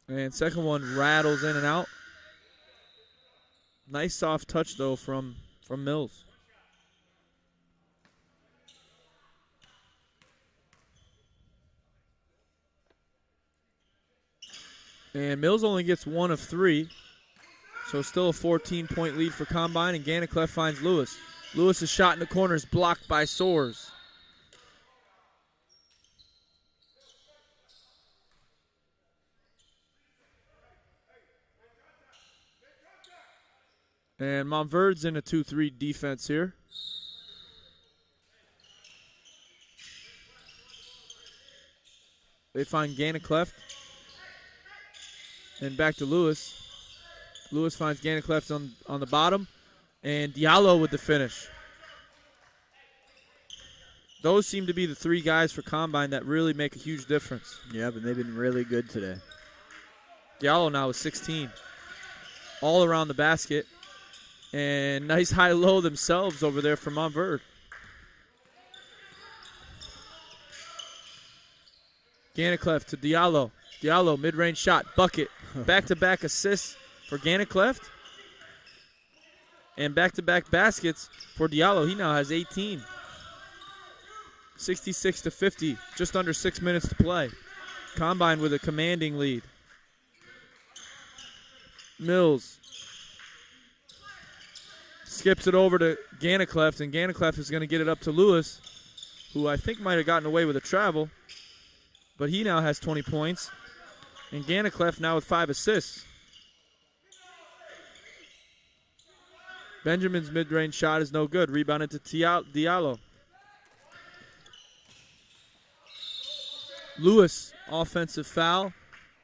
And second one rattles in and out. Nice soft touch, though, from Mills. And Mills only gets 1 of 3. So still a 14-point lead for Combine, and Ganniclefft finds Lewis. Lewis's shot in the corner is blocked by Soares. And Montverd's in a 2-3 defense here. They find Ganniclefft. And back to Lewis. Lewis finds Ganniclefft on the bottom. And Diallo with the finish. Those seem to be the three guys for Combine that really make a huge difference. Yeah, but they've been really good today. Diallo now is 16. All around the basket. And nice high-low themselves over there for Montverd. Ganniclefft to Diallo. Diallo, mid-range shot, bucket. Back-to-back assists for Ganniclefft. And back-to-back baskets for Diallo. He now has 18. 66-50, just under 6 minutes to play. Combine with a commanding lead. Mills skips it over to Ganniclefft, and Ganniclefft is going to get it up to Lewis, who I think might have gotten away with a travel, but he now has 20 points. And Ganniclefft now with 5 assists. Benjamin's mid-range shot is no good. Rebounded to Diallo. Lewis, offensive foul,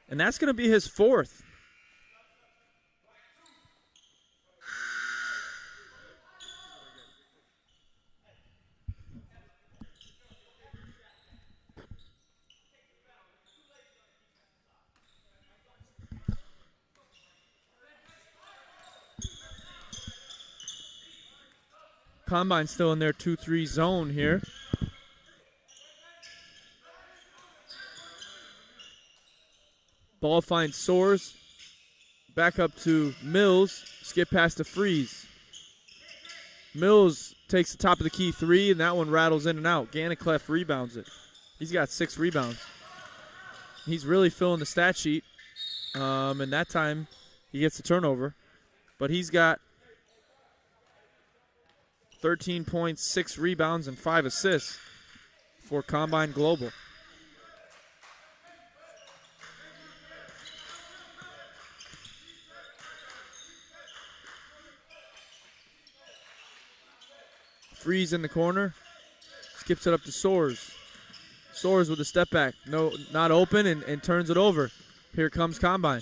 and that's going to be his 4th. Combine still in their 2-3 zone here. Ball finds Soares. Back up to Mills. Skip past to Freeze. Mills takes the top of the key 3, and that one rattles in and out. Ganniclefft rebounds it. He's got 6 rebounds. He's really filling the stat sheet. And that time he gets the turnover. But he's got 13 points, 6 rebounds, and 5 assists for Combine Global. Freeze in the corner. Skips it up to Soares. Soares with a step back. No, not open, and turns it over. Here comes Combine.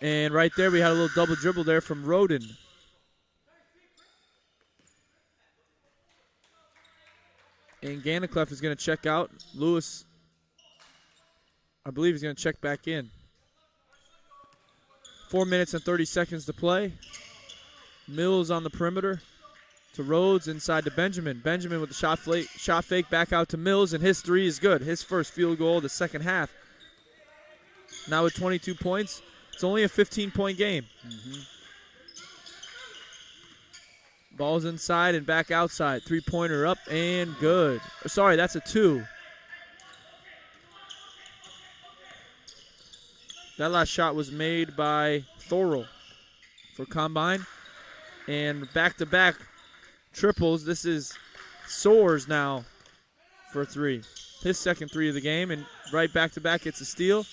And right there we had a little double dribble there from Rhoden. And Ganniclefft is going to check out. Lewis, I believe, is going to check back in. 4 minutes and 30 seconds to play. Mills on the perimeter to Rhodes, inside to Benjamin. Benjamin with the shot fake back out to Mills, and his 3 is good. His first field goal of the second half. Now with 22 points, it's only a 15-point game. Mm-hmm. Ball's inside and back outside. 3-pointer up and good. Sorry, that's a 2. That last shot was made by Thorel for Combine. And back-to-back triples. This is Soares now for 3. His second 3 of the game, and right back-to-back gets a steal.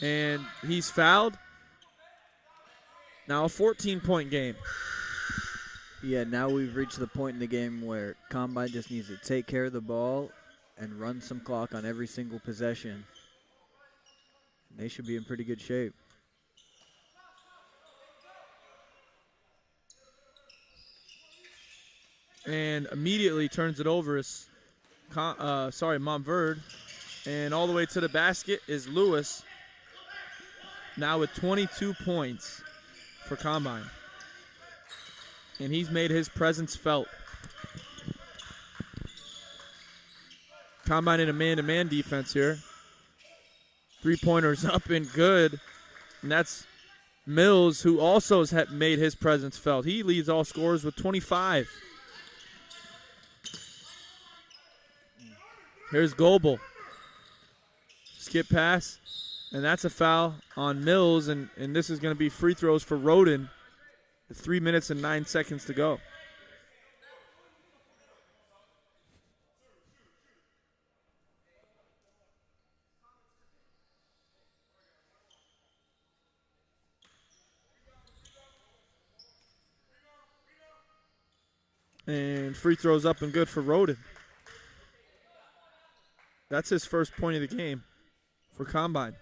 And he's fouled. Now a 14-point game. Yeah, now we've reached the point in the game where Combine just needs to take care of the ball and run some clock on every single possession. And they should be in pretty good shape. And immediately turns it over is Montverd. And all the way to the basket is Lewis. Now with 22 points for Combine. And he's made his presence felt. Combine in a man-to-man defense here. 3-pointers up and good. And that's Mills, who also has made his presence felt. He leads all scorers with 25. Here's Goebel. Skip pass. And that's a foul on Mills, and this is going to be free throws for Rhoden. 3 minutes and 9 seconds to go. And free throws up and good for Rhoden. That's his first point of the game for Combine.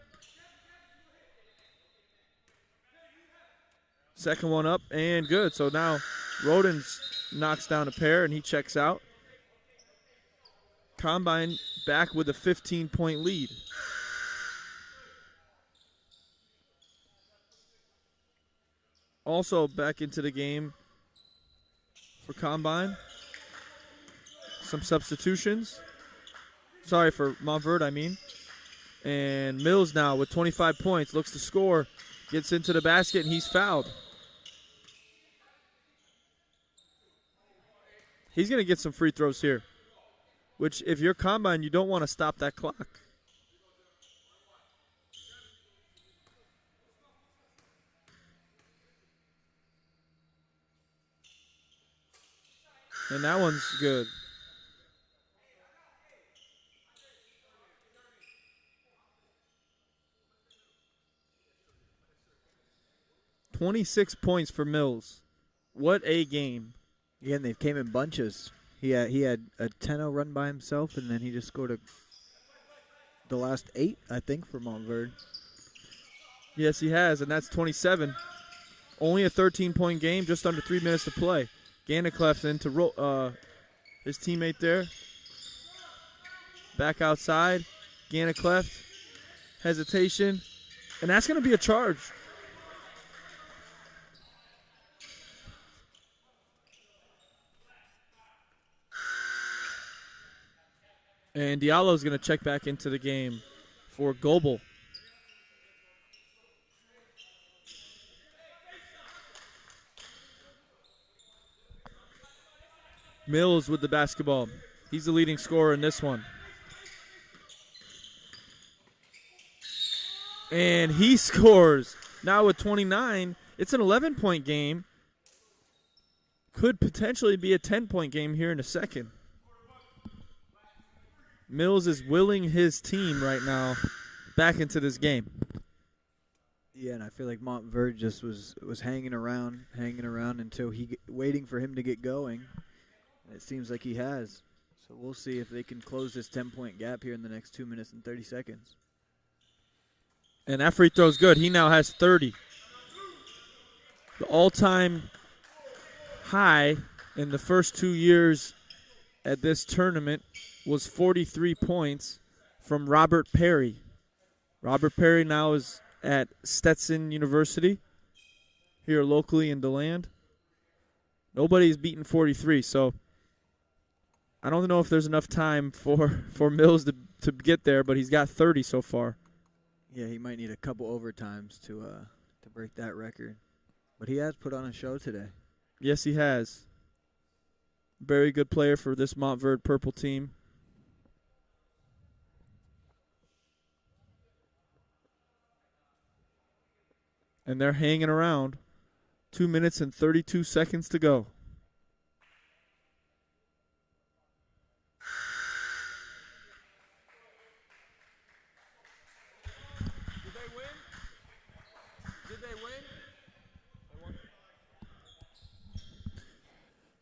Second one up and good. So now Rhoden knocks down a pair and he checks out. Combine back with a 15-point lead. Also back into the game for Combine. Some substitutions. Sorry, for Montverde, I mean. And Mills now with 25 points, looks to score, gets into the basket, and he's fouled. He's going to get some free throws here, which if you're Combine, you don't want to stop that clock. And that one's good. .26 points for Mills. What a game. Yeah, and they came in bunches. He had a 10-0 run by himself, and then he just scored the last 8, I think, for Montverde. Yes, he has, and that's 27. Only a 13-point game, just under 3 minutes to play. Ganniclefft into his teammate there. Back outside. Ganniclefft. Hesitation. And that's going to be a charge. And Diallo is going to check back into the game for Goebel. Mills with the basketball. He's the leading scorer in this one. And he scores. Now with 29, it's an 11-point game. Could potentially be a 10-point game here in a second. Mills is willing his team right now back into this game. Yeah, and I feel like Montverde just was hanging around until waiting for him to get going. It seems like he has. So we'll see if they can close this 10-point gap here in the next 2 minutes and 30 seconds. And that free throw's good. He now has 30. The all-time high in the first 2 years at this tournament was 43 points from Robert Perry. Robert Perry now is at Stetson University here locally in DeLand. Nobody's beaten 43, so I don't know if there's enough time for Mills to get there, but he's got 30 so far. Yeah, he might need a couple overtimes to break that record. But he has put on a show today. Yes, he has. Very good player for this Montverde purple team. And they're hanging around. 2 minutes and 32 seconds to go.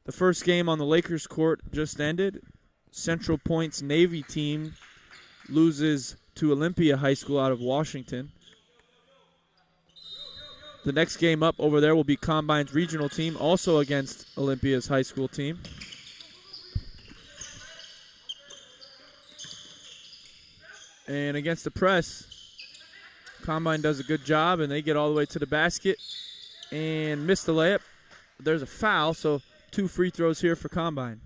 The first game on the Lakers court just ended. Central Point's Navy team loses to Olympia High School out of Washington. The next game up over there will be Combine's regional team, also against Olympia's high school team. And against the press, Combine does a good job, and they get all the way to the basket and miss the layup. There's a foul, so 2 free throws here for Combine.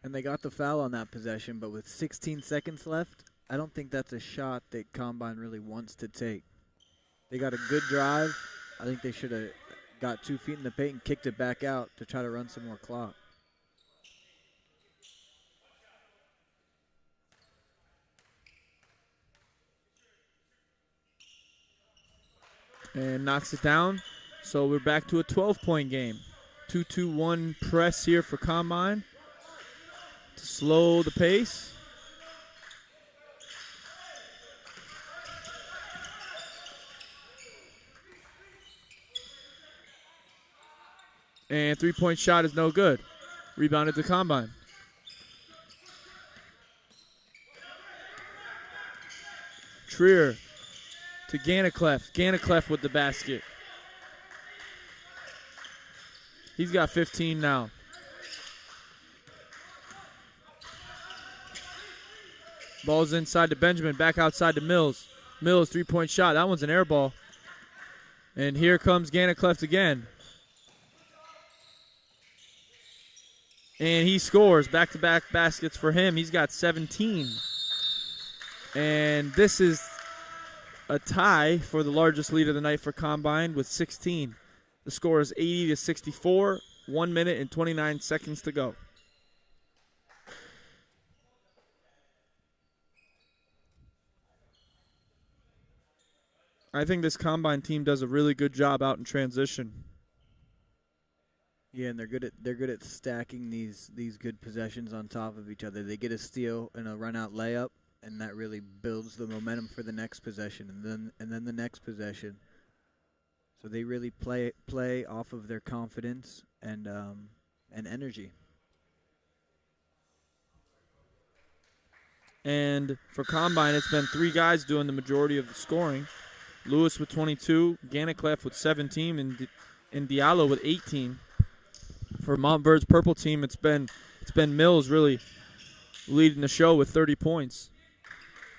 And they got the foul on that possession, but with 16 seconds left, I don't think that's a shot that Combine really wants to take. They got a good drive. I think they should have got 2 feet in the paint and kicked it back out to try to run some more clock. and knocks it down. So we're back to a 12-point game. 2-2-1 press here for Combine to slow the pace. And three-point shot is no good. Rebounded to Combine. Treier to Ganniclefft. Ganniclefft with the basket. He's got 15 now. Ball's inside to Benjamin, back outside to Mills. Mills, three-point shot. That one's an air ball. And here comes Ganniclefft again. And he scores. Back-to-back baskets for him. He's got 17. And this is a tie for the largest lead of the night for Combine with 16. The score is 80-64, 1 minute and 29 seconds to go. I think this Combine team does a really good job out in transition. Yeah, and they're good at stacking these good possessions on top of each other. They get a steal and a run-out layup, and that really builds the momentum for the next possession, and then the next possession. So they really play off of their confidence and energy. And for Combine, it's been three guys doing the majority of the scoring. Lewis with 22, Ganniclefft with 17, and Diallo with 18. For Montverde's purple team, it's been Mills really leading the show with 30 points.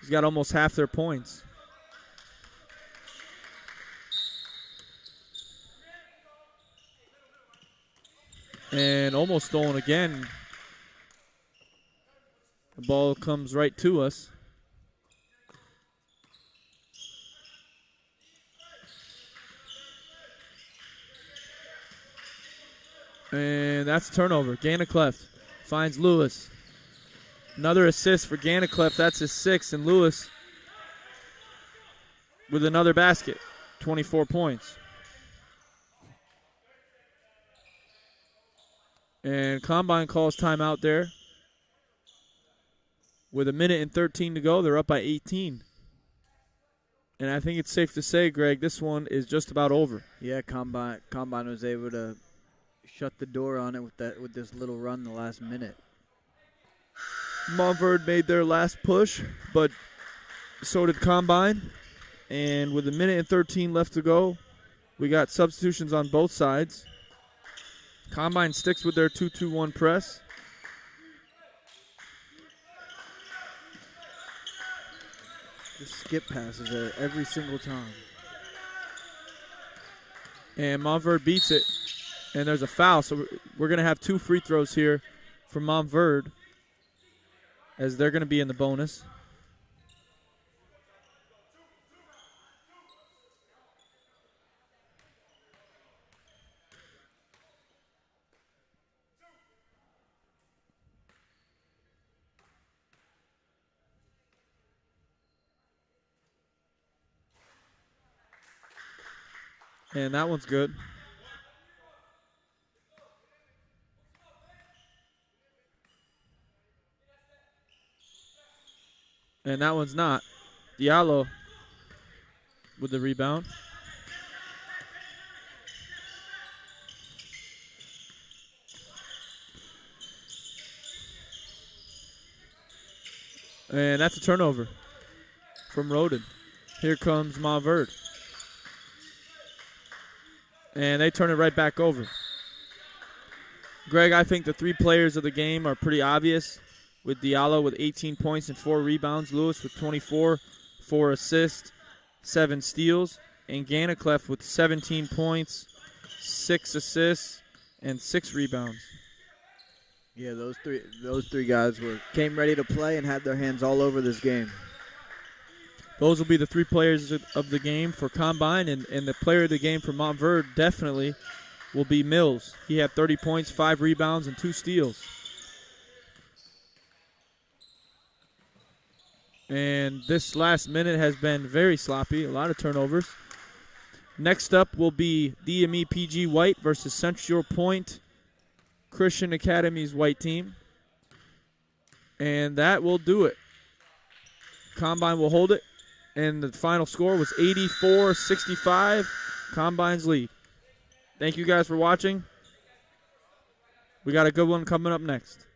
He's got almost half their points. And almost stolen again. The ball comes right to us. And that's a turnover. Ganniclefft finds Lewis. Another assist for Ganniclefft. That's his sixth. And Lewis with another basket. 24 points. And Combine calls timeout there. With a minute and 13 to go, they're up by 18. And I think it's safe to say, Greg, this one is just about over. Yeah, Combine was able to shut the door on it with this little run the last minute. Montverde made their last push, but so did Combine. And with a minute and 13 left to go, we got substitutions on both sides. Combine sticks with their 2-2-1 press. The skip passes are every single time. And Montverde beats it. And there's a foul, so we're going to have two free throws here for Montverde as they're going to be in the bonus. And that one's good. And that one's not. Diallo with the rebound. And that's a turnover from Rhoden. Here comes Montverde. And they turn it right back over. Greg, I think the three players of the game are pretty obvious, with Diallo with 18 points and 4 rebounds, Lewis with 24, 4 assists, 7 steals, and Ganniclefft with 17 points, 6 assists, and 6 rebounds. Yeah, those three guys came ready to play and had their hands all over this game. Those will be the three players of the game for Combine, and the player of the game for Montverde definitely will be Mills. He had 30 points, 5 rebounds, and 2 steals. And this last minute has been very sloppy, a lot of turnovers. Next up will be DME PG White versus Central Point Christian Academy's white team. And that will do it. Combine will hold it. And the final score was 84-65. Combine's lead. Thank you guys for watching. We got a good one coming up next.